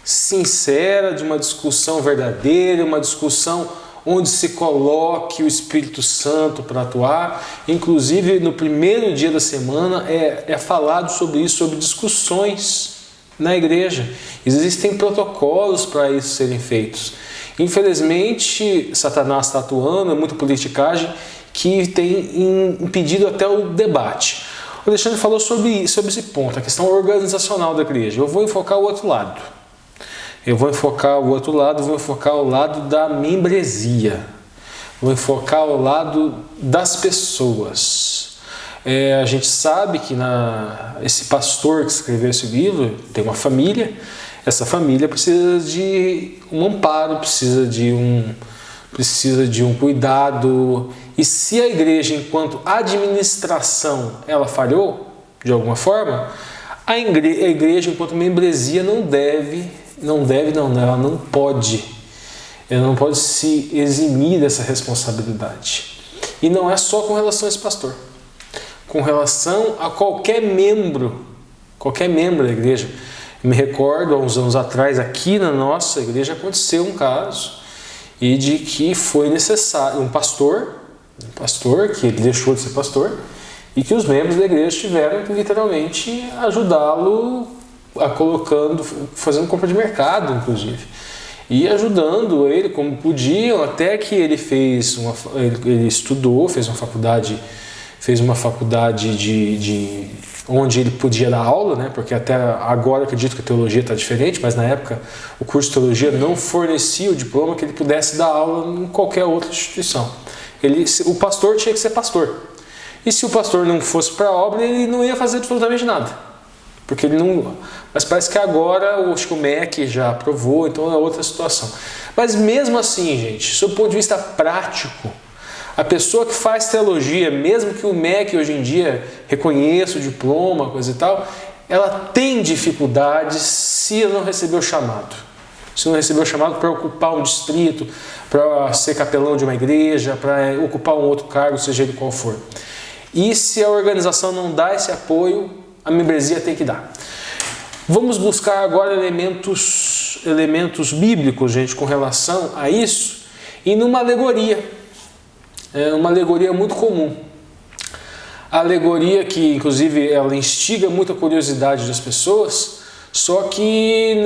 sincera, de uma discussão verdadeira, uma discussão onde se coloque o Espírito Santo para atuar. Inclusive, no primeiro dia da semana é falado sobre isso, sobre discussões na igreja. Existem protocolos para isso serem feitos. Infelizmente, Satanás está atuando, é muita politicagem que tem impedido até o debate. O Alexandre falou sobre esse ponto, a questão organizacional da igreja. Eu vou enfocar o outro lado. Vou enfocar o lado da membresia. Vou enfocar o lado das pessoas. A gente sabe que esse pastor que escreveu esse livro tem uma família. Essa família precisa de um amparo, precisa de um cuidado. E se a igreja, enquanto administração, ela falhou de alguma forma, a igreja, enquanto membresia, ela não pode se eximir dessa responsabilidade. E não é só com relação a esse pastor, com relação a qualquer membro da igreja. Eu me recordo, há uns anos atrás, aqui na nossa igreja aconteceu um caso e de que foi necessário um pastor que ele deixou de ser pastor e que os membros da igreja tiveram que literalmente ajudá-lo fazendo compra de mercado, inclusive, e ajudando ele como podiam, até que ele ele estudou, fez uma faculdade de onde ele podia dar aula, né? Porque até agora eu acredito que a teologia está diferente, mas na época o curso de teologia não fornecia o diploma que ele pudesse dar aula em qualquer outra instituição. O pastor tinha que ser pastor. E se o pastor não fosse para a obra, ele não ia fazer absolutamente nada. Porque ele não. Mas parece que agora acho que o MEC já aprovou, então é outra situação. Mas mesmo assim, gente, do ponto de vista prático, a pessoa que faz teologia, mesmo que o MEC hoje em dia reconheça o diploma, coisa e tal, ela tem dificuldades se ela não recebeu o chamado. Se não recebeu o chamado para ocupar um distrito, para ser capelão de uma igreja, para ocupar um outro cargo, seja ele qual for. E se a organização não dá esse apoio, a membresia tem que dar. Vamos buscar agora elementos bíblicos, gente, com relação a isso, e numa alegoria. É uma alegoria muito comum. A alegoria que, inclusive, ela instiga muita curiosidade das pessoas, só que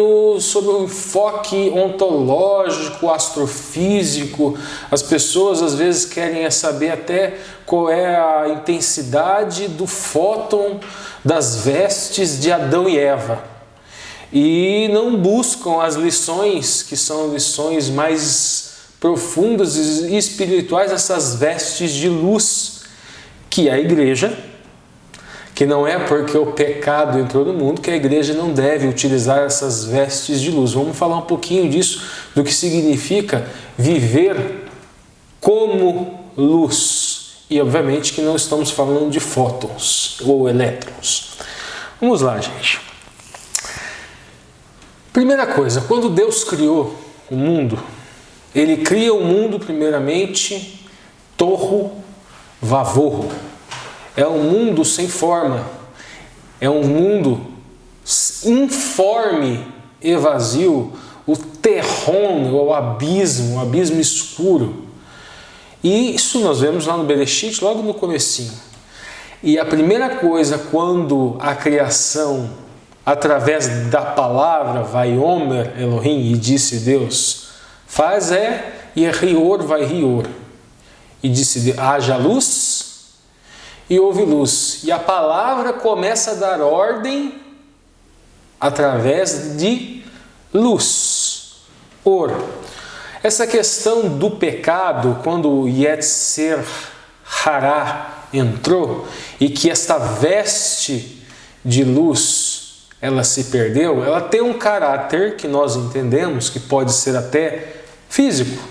sob o enfoque ontológico, astrofísico, as pessoas às vezes querem saber até qual é a intensidade do fóton das vestes de Adão e Eva. E não buscam as lições, que são lições mais profundas e espirituais, essas vestes de luz, que é a igreja, que não é porque o pecado entrou no mundo que a igreja não deve utilizar essas vestes de luz. Vamos falar um pouquinho disso, do que significa viver como luz. E obviamente que não estamos falando de fótons ou elétrons. Vamos lá, gente. Primeira coisa, quando Deus criou o mundo, Ele cria o mundo primeiramente torro vavorro. É um mundo sem forma, é um mundo informe e vazio, o terrón, o abismo escuro. E isso nós vemos lá no Bereshit, logo no comecinho. E a primeira coisa, quando a criação, através da palavra, Vaiomer Elohim, e disse Deus, faz Yehior Vaihior. E disse, haja luz, e houve luz. E a palavra começa a dar ordem através de luz. Or. Essa questão do pecado, quando o Yetzer Hará entrou, e que esta veste de luz, ela se perdeu, ela tem um caráter que nós entendemos, que pode ser até físico,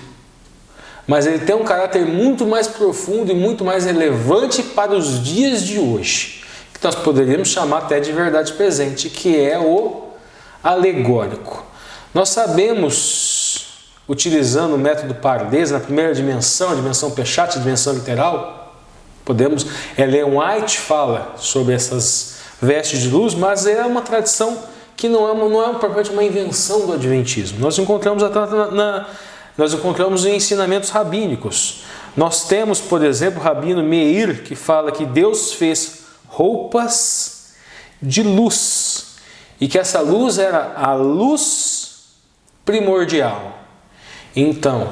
mas ele tem um caráter muito mais profundo e muito mais relevante para os dias de hoje, que nós poderíamos chamar até de verdade presente, que é o alegórico. Nós sabemos, utilizando o método Pardes, na primeira dimensão, a dimensão Peshat, a dimensão literal, Ellen White fala sobre essas vestes de luz, mas é uma tradição que não é propriamente uma invenção do Adventismo. Nós encontramos em ensinamentos rabínicos. Nós temos, por exemplo, o rabino Meir, que fala que Deus fez roupas de luz e que essa luz era a luz primordial. Então,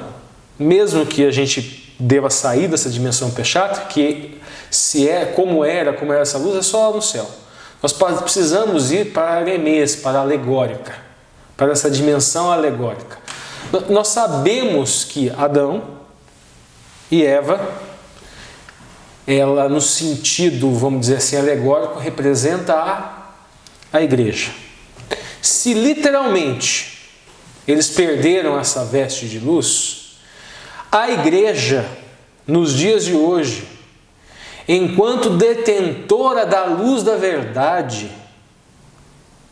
mesmo que a gente deva sair dessa dimensão Peshat, que como era essa luz, é só lá no céu. Nós precisamos ir para a Aremês, para a alegórica, para essa dimensão alegórica. Nós sabemos que Adão e Eva, ela no sentido, vamos dizer assim, alegórico, representa a igreja. Se literalmente eles perderam essa veste de luz, a igreja, nos dias de hoje, enquanto detentora da luz da verdade,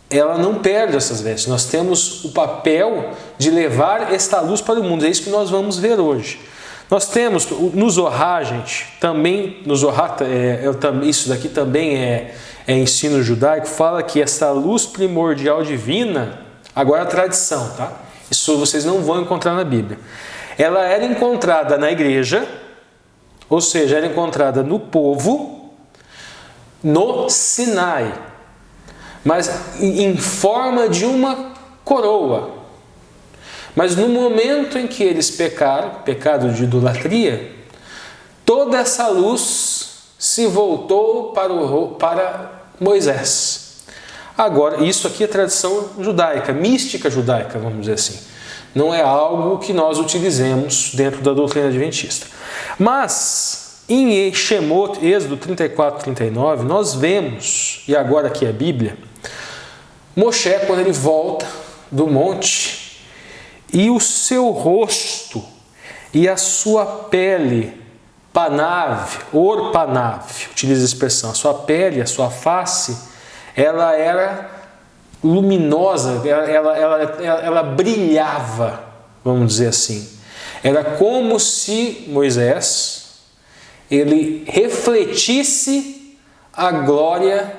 ela não perde essas vestes. Nós temos o papel de levar esta luz para o mundo. É isso que nós vamos ver hoje. Nós temos, no Zohar, gente, também, no Zohar, isso daqui também é ensino judaico, fala que essa luz primordial divina, agora a tradição, tá? Isso vocês não vão encontrar na Bíblia. Ela era encontrada na igreja, ou seja, era encontrada no povo, no Sinai, mas em forma de uma coroa. Mas no momento em que eles pecaram, pecado de idolatria, toda essa luz se voltou para Moisés. Agora, isso aqui é tradição judaica, mística judaica, vamos dizer assim. Não é algo que nós utilizemos dentro da doutrina adventista. Mas, em Shemot, Êxodo 34, 39, nós vemos, e agora aqui é a Bíblia, Moshe, quando ele volta do monte, e o seu rosto e a sua pele, panav, orpanav, utiliza a expressão, a sua pele, a sua face, ela era luminosa, ela brilhava, vamos dizer assim. Era como se Moisés, ele refletisse a glória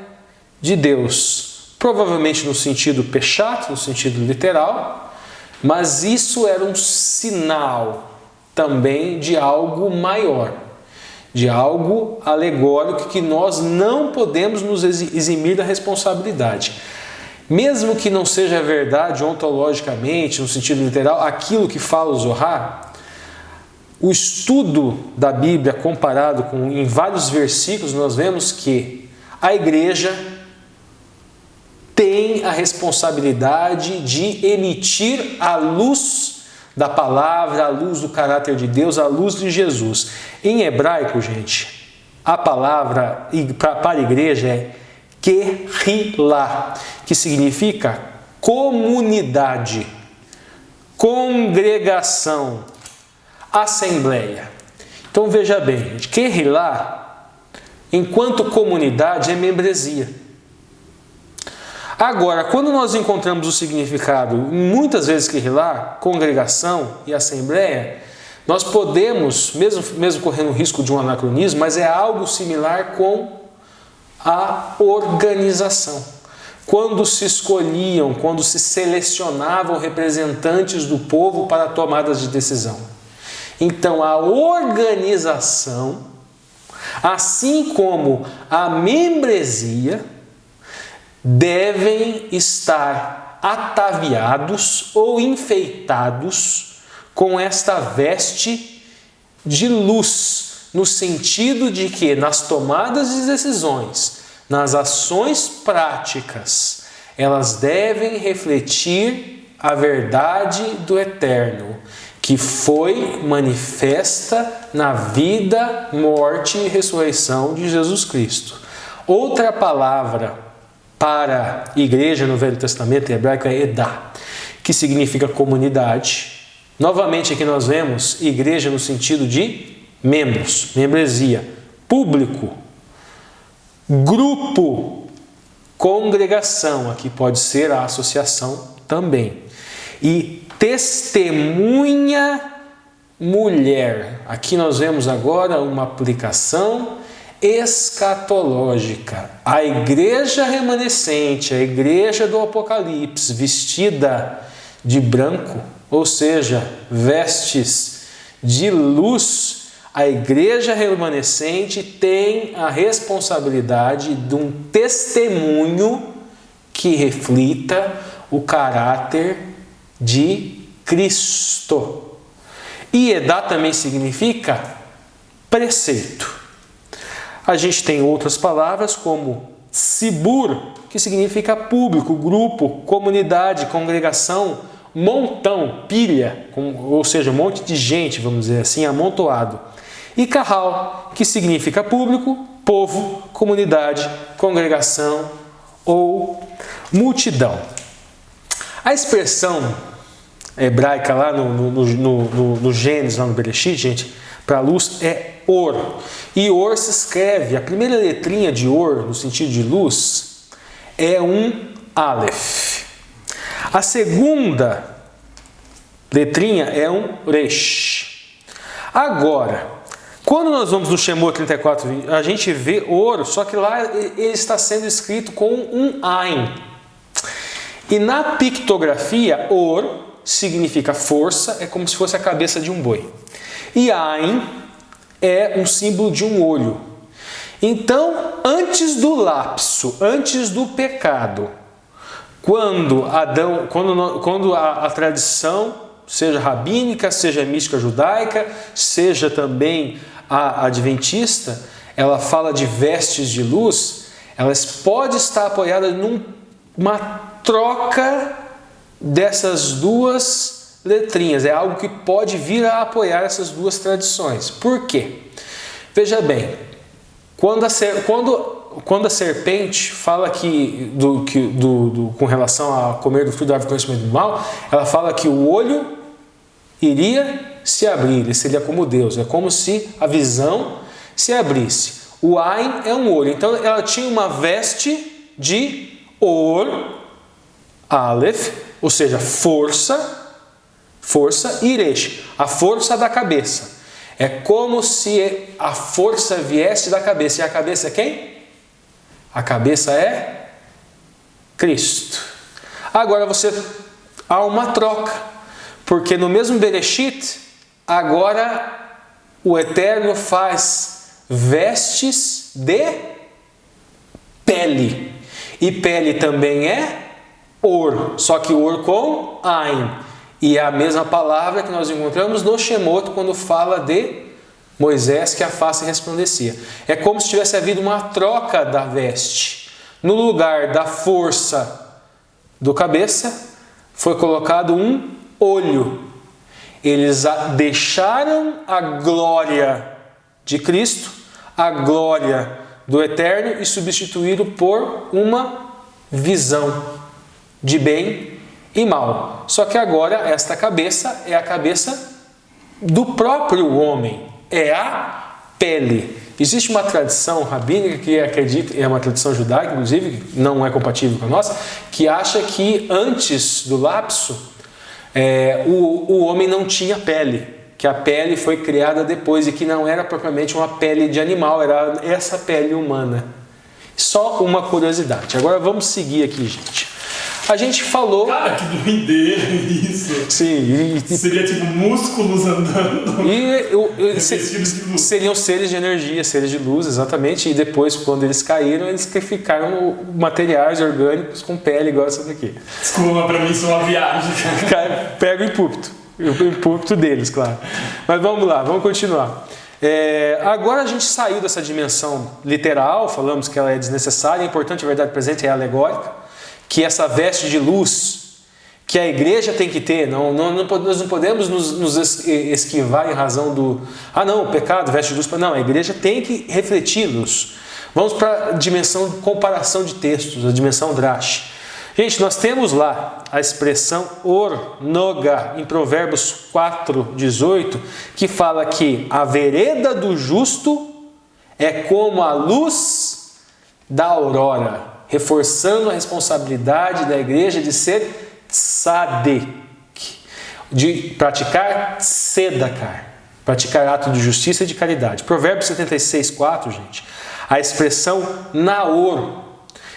de Deus, provavelmente no sentido peshat, no sentido literal, mas isso era um sinal também de algo maior, de algo alegórico que nós não podemos nos eximir da responsabilidade. Mesmo que não seja verdade ontologicamente, no sentido literal, aquilo que fala o Zohar, o estudo da Bíblia comparado com em vários versículos, nós vemos que a igreja tem a responsabilidade de emitir a luz da palavra, a luz do caráter de Deus, a luz de Jesus. Em hebraico, gente, a palavra para a igreja é Kehilá, que significa comunidade, congregação, assembleia. Então veja bem, gente, Kehilá, enquanto comunidade, é membresia. Agora, quando nós encontramos o significado, muitas vezes Kehilá, congregação e assembleia, nós podemos, mesmo correndo o risco de um anacronismo, mas é algo similar com a organização. Quando se escolhiam, quando se selecionavam representantes do povo para tomadas de decisão. Então, a organização, assim como a membresia, devem estar ataviados ou enfeitados com esta veste de luz, no sentido de que nas tomadas de decisões, nas ações práticas, elas devem refletir a verdade do Eterno, que foi manifesta na vida, morte e ressurreição de Jesus Cristo. Outra palavra para igreja no Velho Testamento em hebraico é Edá, que significa comunidade. Novamente aqui nós vemos igreja no sentido de membros, membresia, público, grupo, congregação, aqui pode ser a associação também. E testemunha mulher, aqui nós vemos agora uma aplicação escatológica. A igreja remanescente, a igreja do Apocalipse, vestida de branco, ou seja, vestes de luz, a igreja remanescente tem a responsabilidade de um testemunho que reflita o caráter de Cristo. Iedá também significa preceito. A gente tem outras palavras como sibur, que significa público, grupo, comunidade, congregação, montão, pilha, ou seja, um monte de gente, vamos dizer assim, amontoado. E kahal, que significa público, povo, comunidade, congregação ou multidão. A expressão hebraica lá no Gênesis, lá no Bereshit, gente, para luz é or. E or se escreve, a primeira letrinha de or, no sentido de luz, é um aleph. A segunda letrinha é um resh. Agora, quando nós vamos no Shemot 34, a gente vê or, só que lá ele está sendo escrito com um ain. E na pictografia, or significa força, é como se fosse a cabeça de um boi. E ain é um símbolo de um olho. Então, antes do lapso, antes do pecado, quando a tradição, seja rabínica, seja mística judaica, seja também a adventista, ela fala de vestes de luz, elas podem estar apoiadas numa troca dessas duas letrinhas. É algo que pode vir a apoiar essas duas tradições. Por quê? Veja bem, quando a serpente fala com relação a comer do fruto da árvore do conhecimento do mal, ela fala que o olho iria se abrir, ele seria como Deus, é como se a visão se abrisse. O ain é um olho, então ela tinha uma veste de or, aleph, ou seja, força, e resh, a força da cabeça. É como se a força viesse da cabeça. E a cabeça é quem? A cabeça é Cristo. Agora há uma troca, porque no mesmo Bereshit, agora o Eterno faz vestes de pele. E pele também é or, só que or com ain. E é a mesma palavra que nós encontramos no Shemot quando fala de Moisés que a face resplandecia. É como se tivesse havido uma troca da veste. No lugar da força do cabeça, foi colocado um olho. Eles deixaram a glória de Cristo, a glória do Eterno, e substituíram por uma visão de bem e mal. Só que agora esta cabeça é a cabeça do próprio homem, é a pele. Existe uma tradição rabínica que acredita, é uma tradição judaica, inclusive, que não é compatível com a nossa, que acha que antes do lapso, o homem não tinha pele, que a pele foi criada depois e que não era propriamente uma pele de animal, era essa pele humana. Só uma curiosidade. Agora vamos seguir aqui, gente. A gente falou... Cara, que doideira isso! Sim. Seria tipo músculos andando. Seriam seres de energia, seres de luz, exatamente. E depois, quando eles caíram, eles ficaram materiais orgânicos com pele igual essa daqui. Desculpa, pra mim isso é uma viagem. Pega o impúlpito deles, claro. Mas vamos lá, vamos continuar. Agora a gente saiu dessa dimensão literal, falamos que ela é desnecessária, é importante, a verdade presente é alegórica, que essa veste de luz que a igreja tem que ter, nós não podemos nos esquivar em razão do o pecado, veste de luz, não, a igreja tem que refleti-los. Vamos para a dimensão de comparação de textos, a dimensão drash. Gente, nós temos lá a expressão or noga em Provérbios 4:18, que fala que a vereda do justo é como a luz da aurora, reforçando a responsabilidade da igreja de ser tzaddik, de praticar tzedakah. praticar ato de justiça e de caridade. Provérbios 76:4, gente, a expressão naor,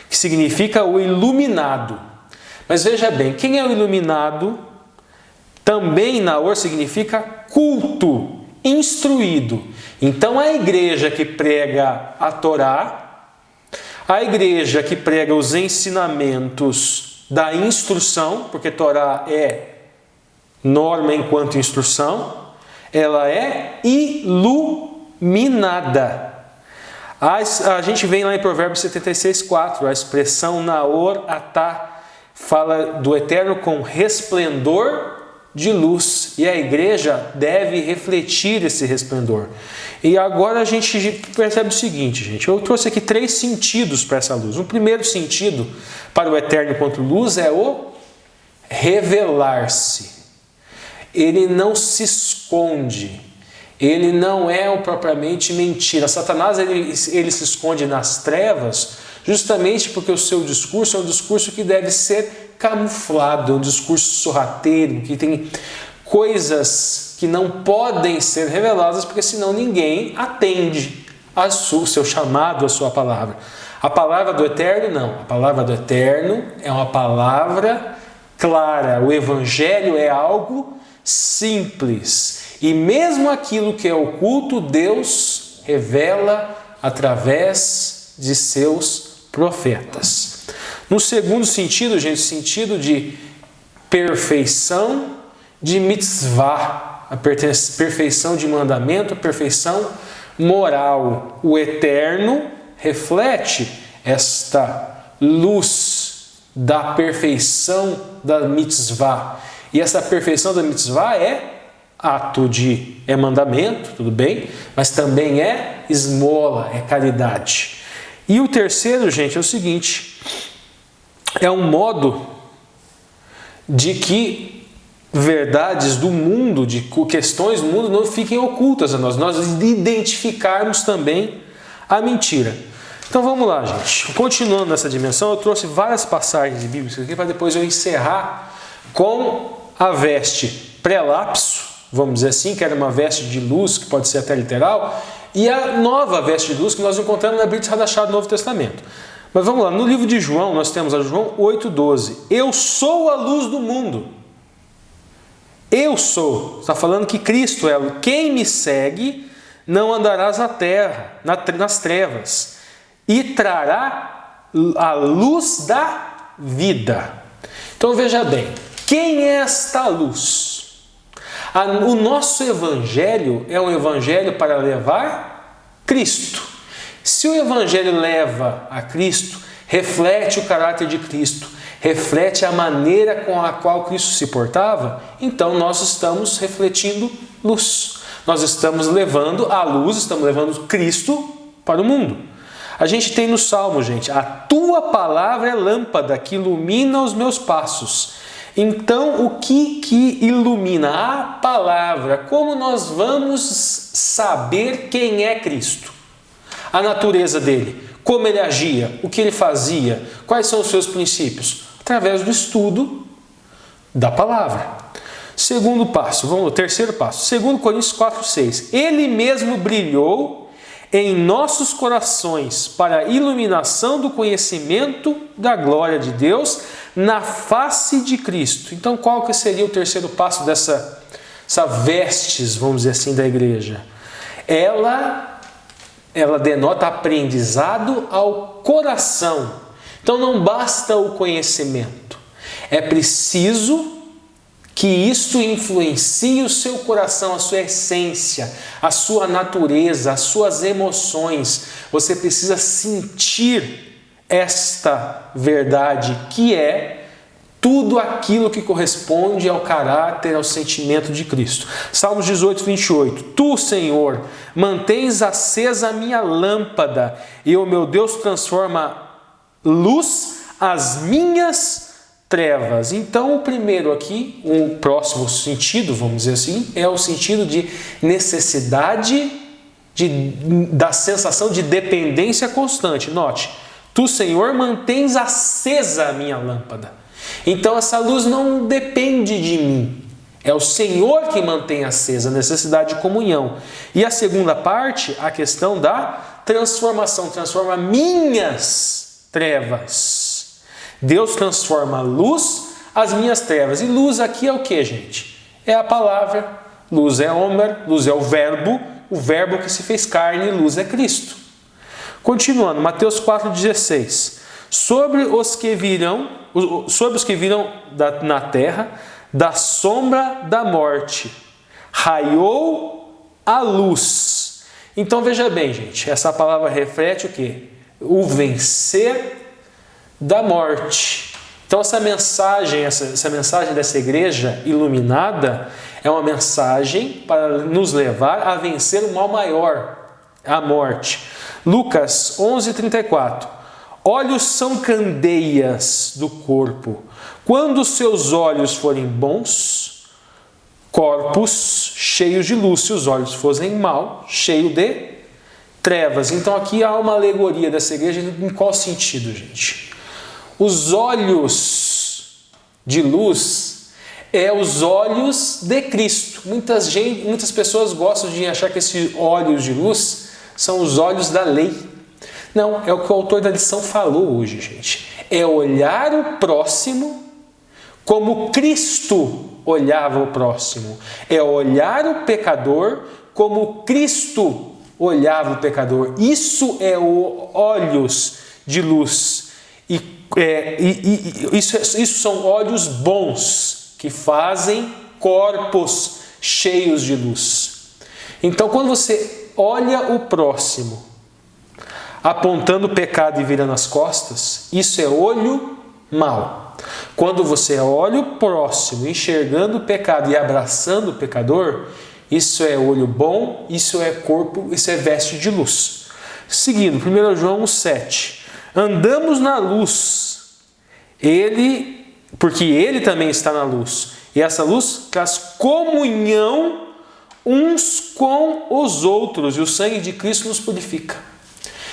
que significa o iluminado. Mas veja bem, quem é o iluminado? Também naor significa culto, instruído. Então a igreja que prega a Torá, a igreja que prega os ensinamentos da instrução, porque Torá é norma enquanto instrução, ela é iluminada. A gente vem lá em Provérbios 76:4, a expressão naor atá fala do Eterno com resplendor de luz, e a igreja deve refletir esse resplendor. E agora a gente percebe o seguinte, gente, eu trouxe aqui 3 sentidos para essa luz. O primeiro sentido para o Eterno enquanto luz é o revelar-se. Ele não se esconde, ele não é propriamente mentira. Satanás ele se esconde nas trevas justamente porque o seu discurso é um discurso que deve ser camuflado, é um discurso sorrateiro, que tem coisas que não podem ser reveladas, porque senão ninguém atende ao seu chamado, à sua palavra. A palavra do Eterno não, a palavra do Eterno é uma palavra clara, o Evangelho é algo simples, e mesmo aquilo que é oculto, Deus revela através de seus profetas. No segundo sentido, gente, sentido de perfeição de mitzvah, a perfeição de mandamento, a perfeição moral. O Eterno reflete esta luz da perfeição da mitzvah. E essa perfeição da mitzvah é mandamento, tudo bem, mas também é esmola, é caridade. E o terceiro, gente, é o seguinte, é um modo de que verdades do mundo, de questões do mundo não fiquem ocultas a nós identificarmos também a mentira. Então vamos lá, gente. Continuando nessa dimensão, eu trouxe várias passagens bíblicas aqui para depois eu encerrar com a veste pré-lapso, vamos dizer assim, que era uma veste de luz, que pode ser até literal, e a nova veste de luz que nós encontramos na Brit Hadashah do Novo Testamento. Mas vamos lá, no livro de João, nós temos a João 8,12. Eu sou a luz do mundo. Eu sou. Está falando que Cristo é. Quem me segue não andarás na terra, nas trevas, e trará a luz da vida. Então veja bem, quem é esta luz? O nosso evangelho é um evangelho para levar Cristo. Se o evangelho leva a Cristo, reflete o caráter de Cristo, reflete a maneira com a qual Cristo se portava, então nós estamos refletindo luz. Nós estamos levando a luz, estamos levando Cristo para o mundo. A gente tem no Salmo, gente, a tua palavra é lâmpada que ilumina os meus passos. Então, o que ilumina? A palavra. Como nós vamos saber quem é Cristo? A natureza dele, como ele agia, o que ele fazia, quais são os seus princípios? Através do estudo da palavra. Segundo passo, vamos ao terceiro passo. 2 Coríntios 4,6. Ele mesmo brilhou em nossos corações para a iluminação do conhecimento da glória de Deus na face de Cristo. Então, qual que seria o terceiro passo dessa vestes, vamos dizer assim, da igreja? Ela denota aprendizado ao coração. Então, não basta o conhecimento. É preciso que isto influencie o seu coração, a sua essência, a sua natureza, as suas emoções. Você precisa sentir esta verdade, que é tudo aquilo que corresponde ao caráter, ao sentimento de Cristo. Salmos 18, 28. Tu, Senhor, mantens acesa a minha lâmpada e o meu Deus transforma luz às minhas trevas. Então, o primeiro aqui, o próximo sentido, vamos dizer assim, é o sentido de necessidade, da sensação de dependência constante. Note, tu, Senhor, mantens acesa a minha lâmpada. Então, essa luz não depende de mim. É o Senhor que mantém acesa a necessidade de comunhão. E a segunda parte, a questão da transformação. Transforma minhas trevas. Deus transforma a luz, as minhas trevas. E luz aqui é o que, gente? É a palavra. Luz é Homer, luz é o verbo que se fez carne, luz é Cristo. Continuando, Mateus 4,16. Sobre os que virão na terra, da sombra da morte, raiou a luz. Então veja bem, gente, essa palavra reflete o quê? O vencer da morte. Então essa mensagem dessa igreja iluminada é uma mensagem para nos levar a vencer o mal maior, a morte. Lucas 11:34. Olhos são candeias do corpo. Quando os seus olhos forem bons, corpos cheios de luz. Se os olhos fossem mal, cheio de trevas. Então aqui há uma alegoria dessa igreja. Em qual sentido, gente? Os olhos de luz é os olhos de Cristo. Muitas pessoas gostam de achar que esses olhos de luz são os olhos da lei. Não, é o que o autor da lição falou hoje, gente. É olhar o próximo como Cristo olhava o próximo. É olhar o pecador como Cristo olhava o pecador. Isso é o olhos de luz. Isso são olhos bons que fazem corpos cheios de luz. Então, quando você olha o próximo apontando o pecado e virando as costas, isso é olho mau. Quando você olha o próximo enxergando o pecado e abraçando o pecador, isso é olho bom, isso é corpo, isso é veste de luz. Seguindo, 1 João 1,7. Andamos na luz, porque ele também está na luz. E essa luz traz comunhão uns com os outros, e o sangue de Cristo nos purifica.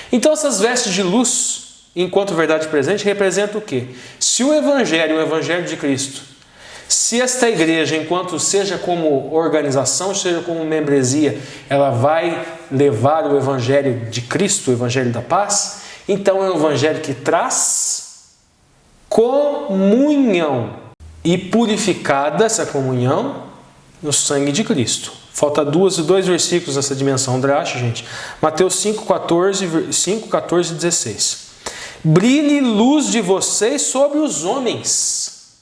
Então essas vestes de luz, enquanto verdade presente, representam o quê? Se o Evangelho de Cristo, se esta igreja, enquanto seja como organização, seja como membresia, ela vai levar o Evangelho de Cristo, o Evangelho da paz, então é um Evangelho que traz comunhão. E purificada essa comunhão no sangue de Cristo. Falta dois versículos nessa dimensão drástico, gente. Mateus 5:14 e 16. Brilhe luz de vocês sobre os homens.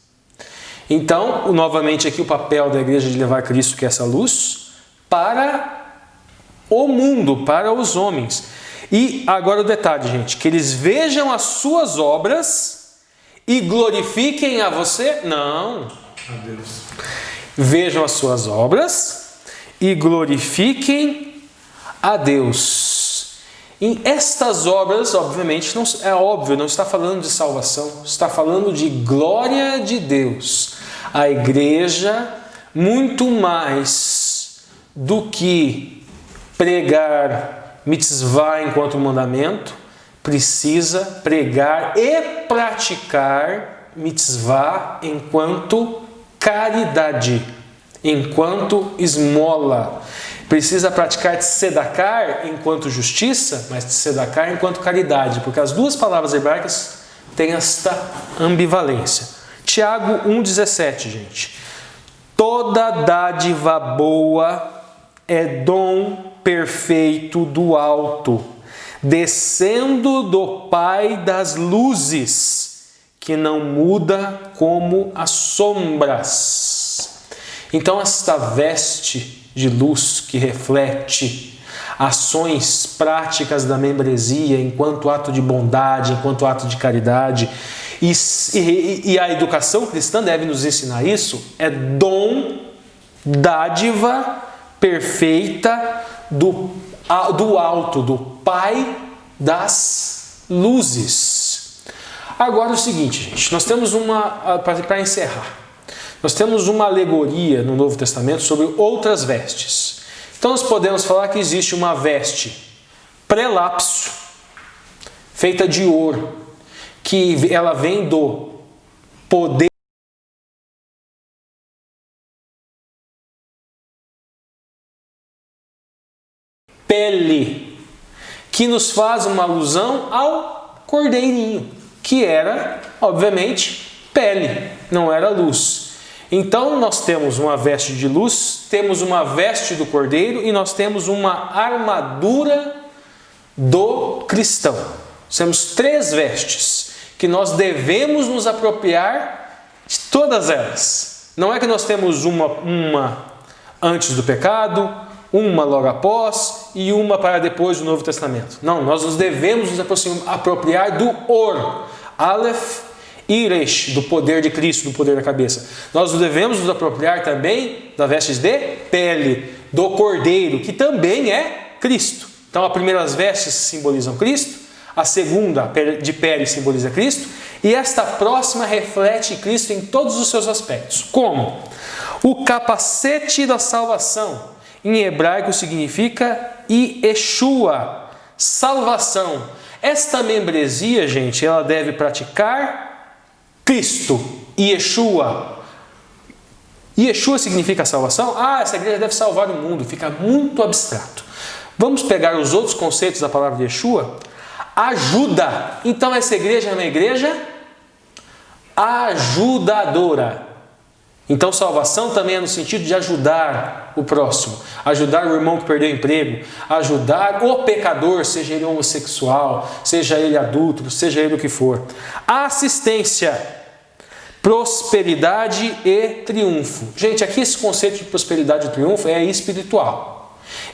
Então, novamente aqui o papel da igreja de levar Cristo, que é essa luz, para o mundo, para os homens. E agora o detalhe, gente, que eles vejam as suas obras e glorifiquem a você? Não. A Deus. Vejam as suas obras e glorifiquem a Deus. E estas obras, obviamente, não está falando de salvação, está falando de glória de Deus. A igreja, muito mais do que pregar mitzvah enquanto mandamento, precisa pregar e praticar mitzvah enquanto caridade, enquanto esmola. Precisa praticar tzedacar enquanto justiça, mas tzedacar enquanto caridade, porque as duas palavras hebraicas têm esta ambivalência. Tiago 1,17, gente. Toda dádiva boa é dom perfeito do alto, descendo do Pai das luzes, que não muda como as sombras. Então esta veste de luz que reflete ações práticas da membresia enquanto ato de bondade, enquanto ato de caridade, e a educação cristã deve nos ensinar isso, é dom, dádiva perfeita do alto, do Pai das luzes. Agora o seguinte, gente, nós temos para encerrar, nós temos uma alegoria no Novo Testamento sobre outras vestes. Então nós podemos falar que existe uma veste pré-lápsio, feita de ouro, que ela vem do poder pele, que nos faz uma alusão ao cordeirinho, que era, obviamente, pele, não era luz. Então nós temos uma veste de luz, temos uma veste do cordeiro e nós temos uma armadura do cristão. Temos 3 vestes que nós devemos nos apropriar de todas elas. Não é que nós temos uma antes do pecado, uma logo após e uma para depois do Novo Testamento. Não, nós nos devemos nos apropriar do Or, Aleph e Resh, do poder de Cristo, do poder da cabeça. Nós devemos nos apropriar também das vestes de pele, do Cordeiro, que também é Cristo. Então, as primeiras vestes simbolizam Cristo, a segunda, de pele, simboliza Cristo, e esta próxima reflete Cristo em todos os seus aspectos. Como? O capacete da salvação, em hebraico significa Yeshua, salvação. Esta membresia, gente, ela deve praticar Cristo, Yeshua. Yeshua significa salvação? Essa igreja deve salvar o mundo, fica muito abstrato. Vamos pegar os outros conceitos da palavra Yeshua? Ajuda. Então essa igreja é uma igreja ajudadora. Então salvação também é no sentido de ajudar o próximo, ajudar o irmão que perdeu o emprego, ajudar o pecador, seja ele homossexual, seja ele adúltero, seja ele o que for. Assistência, prosperidade e triunfo. Gente, aqui esse conceito de prosperidade e triunfo é espiritual.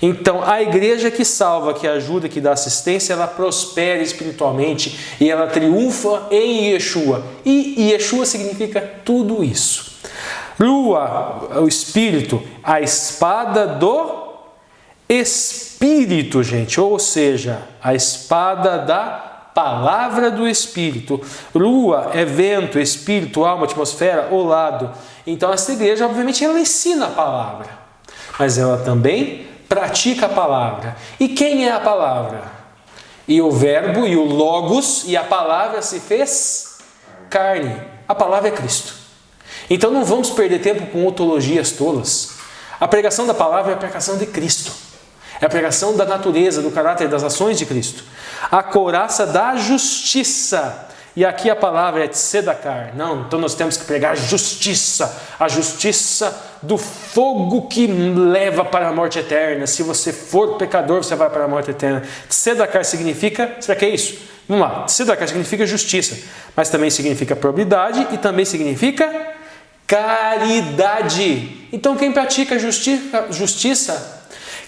Então, a igreja que salva, que ajuda, que dá assistência, ela prospera espiritualmente e ela triunfa em Yeshua. E Yeshua significa tudo isso. Lua, o Espírito, a espada do Espírito, gente. Ou seja, a espada da palavra do Espírito. Lua é vento, Espírito, alma, atmosfera, o lado. Então, essa igreja, obviamente, ela ensina a palavra. Mas ela também pratica a palavra. E quem é a palavra? E o verbo e o logos e a palavra se fez carne. A palavra é Cristo. Então não vamos perder tempo com ontologias tolas. A pregação da palavra é a pregação de Cristo. É a pregação da natureza, do caráter, das ações de Cristo. A couraça da justiça. E aqui a palavra é tzedakar. Não, então nós temos que pregar justiça. A justiça do fogo que leva para a morte eterna. Se você for pecador, você vai para a morte eterna. Tzedakar significa... Será que é isso? Vamos lá. Tzedakar significa justiça. Mas também significa probidade e também significa caridade. Então quem pratica justiça,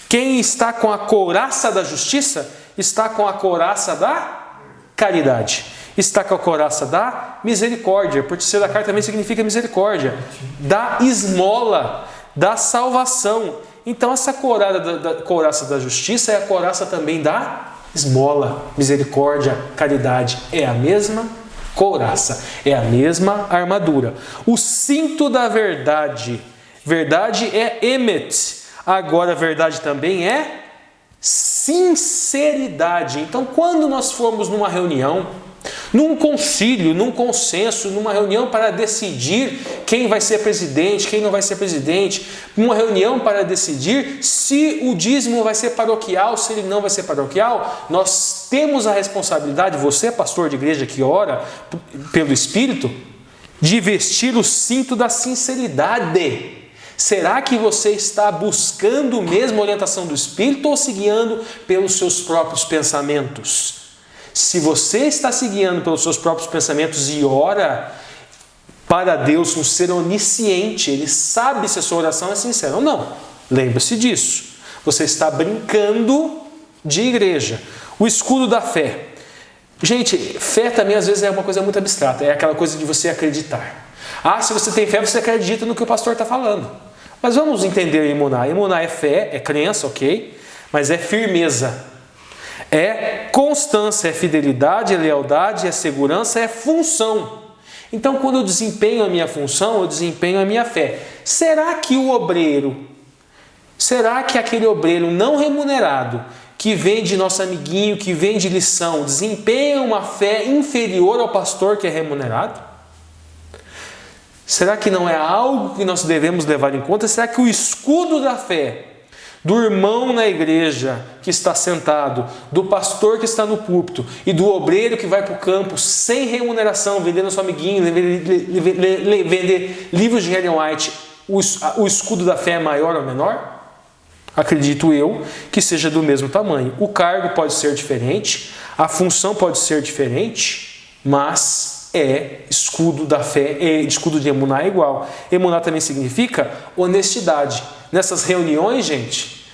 quem está com a couraça da justiça, está com a couraça da caridade. Está com a couraça da misericórdia, porque tzedakar também significa misericórdia, da esmola, da salvação. Então essa couraça da justiça é a couraça também da esmola, misericórdia, caridade. É a mesma couraça, é a mesma armadura. O cinto da verdade. Verdade é emet. Agora a verdade também é sinceridade. Então quando nós formos numa reunião, num concílio, num consenso, numa reunião para decidir quem vai ser presidente, quem não vai ser presidente, uma reunião para decidir se o dízimo vai ser paroquial, se ele não vai ser paroquial, nós temos a responsabilidade, você pastor de igreja que ora pelo Espírito, de vestir o cinto da sinceridade. Será que você está buscando mesmo a orientação do Espírito ou se guiando pelos seus próprios pensamentos? Se você está se guiando pelos seus próprios pensamentos e ora para Deus, um ser onisciente, Ele sabe se a sua oração é sincera ou não. Lembre-se disso. Você está brincando de igreja. O escudo da fé. Gente, fé também às vezes é uma coisa muito abstrata. É aquela coisa de você acreditar. Se você tem fé, você acredita no que o pastor está falando. Mas vamos entender emuná. Emuná é fé, é crença, ok? Mas é firmeza. É constância, é fidelidade, é lealdade, é segurança, é função. Então, quando eu desempenho a minha função, eu desempenho a minha fé. Será que aquele obreiro não remunerado, que vende nosso amiguinho, que vende lição, desempenha uma fé inferior ao pastor que é remunerado? Será que não é algo que nós devemos levar em conta? Será que o escudo da fé do irmão na igreja que está sentado, do pastor que está no púlpito e do obreiro que vai para o campo sem remuneração, vendendo seu amiguinho, vender livros de Ellen White, o escudo da fé é maior ou menor? Acredito eu que seja do mesmo tamanho. O cargo pode ser diferente, a função pode ser diferente, mas escudo da fé, escudo de emuná é igual. Emuná também significa honestidade. Nessas reuniões, gente,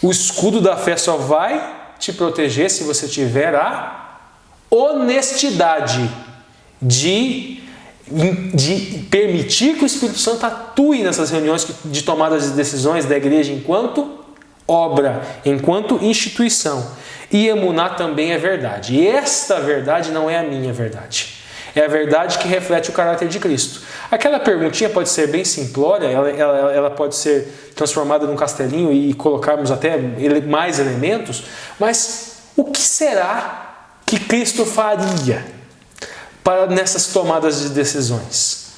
o escudo da fé só vai te proteger se você tiver a honestidade de permitir que o Espírito Santo atue nessas reuniões de tomadas de decisões da igreja enquanto obra, enquanto instituição. E emuná também é verdade. E esta verdade não é a minha verdade. É a verdade que reflete o caráter de Cristo. Aquela perguntinha pode ser bem simplória, ela pode ser transformada num castelinho e colocarmos até mais elementos, mas o que será que Cristo faria nessas tomadas de decisões?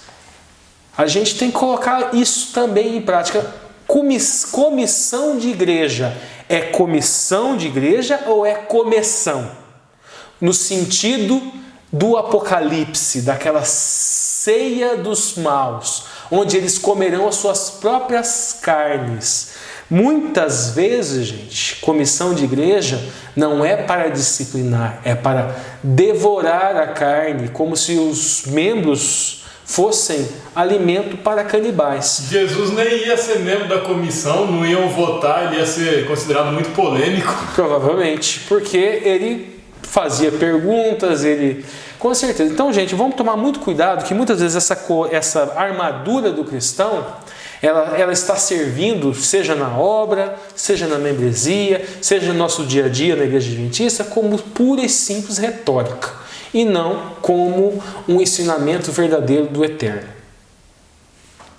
A gente tem que colocar isso também em prática. Comissão de igreja. É comissão de igreja ou é comissão? No sentido do Apocalipse, daquela ceia dos maus, onde eles comerão as suas próprias carnes. Muitas vezes, gente, comissão de igreja não é para disciplinar, é para devorar a carne, como se os membros fossem alimento para canibais. Jesus nem ia ser membro da comissão, não iam votar, ele ia ser considerado muito polêmico. Provavelmente, porque ele fazia perguntas, com certeza. Então, gente, vamos tomar muito cuidado, que muitas vezes essa armadura do cristão, ela está servindo, seja na obra, seja na membresia, seja no nosso dia a dia na Igreja Adventista, como pura e simples retórica, e não como um ensinamento verdadeiro do Eterno.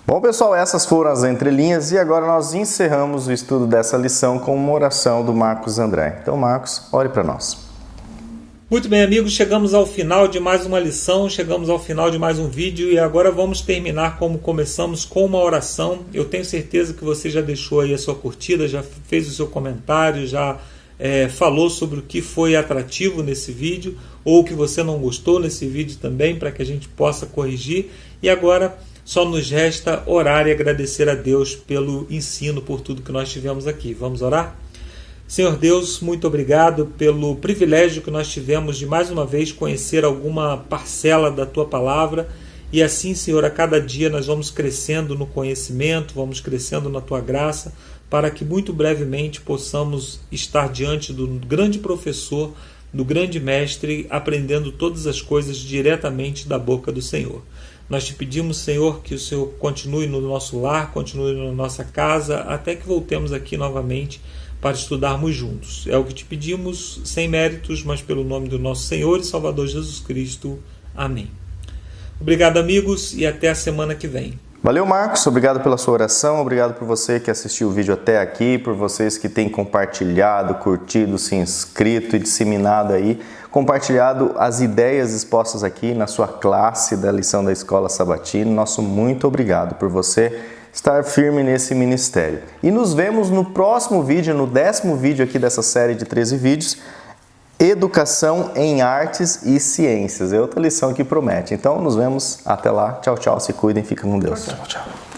Bom, pessoal, essas foram as entrelinhas e agora nós encerramos o estudo dessa lição com uma oração do Marcos André. Então, Marcos, ore para nós. Muito bem, amigos, chegamos ao final de mais uma lição, chegamos ao final de mais um vídeo e agora vamos terminar como começamos, com uma oração. Eu tenho certeza que você já deixou aí a sua curtida, já fez o seu comentário, já falou sobre o que foi atrativo nesse vídeo ou o que você não gostou nesse vídeo também, para que a gente possa corrigir. E agora só nos resta orar e agradecer a Deus pelo ensino, por tudo que nós tivemos aqui. Vamos orar? Senhor Deus, muito obrigado pelo privilégio que nós tivemos de mais uma vez conhecer alguma parcela da Tua Palavra e assim, Senhor, a cada dia nós vamos crescendo no conhecimento, vamos crescendo na Tua graça, para que muito brevemente possamos estar diante do grande professor, do grande mestre, aprendendo todas as coisas diretamente da boca do Senhor. Nós te pedimos, Senhor, que o Senhor continue no nosso lar, continue na nossa casa, até que voltemos aqui novamente para estudarmos juntos. É o que te pedimos, sem méritos, mas pelo nome do nosso Senhor e Salvador Jesus Cristo. Amém. Obrigado, amigos, e até a semana que vem. Valeu, Marcos. Obrigado pela sua oração. Obrigado por você que assistiu o vídeo até aqui, por vocês que têm compartilhado, curtido, se inscrito e disseminado aí, compartilhado as ideias expostas aqui na sua classe da lição da Escola Sabatina. Nosso muito obrigado por você estar firme nesse ministério. E nos vemos no próximo vídeo, no 10º vídeo aqui dessa série de 13 vídeos, Educação em Artes e Ciências. É outra lição que promete. Então, nos vemos até lá. Tchau, tchau. Se cuidem. Fiquem com Deus. Tchau, tchau.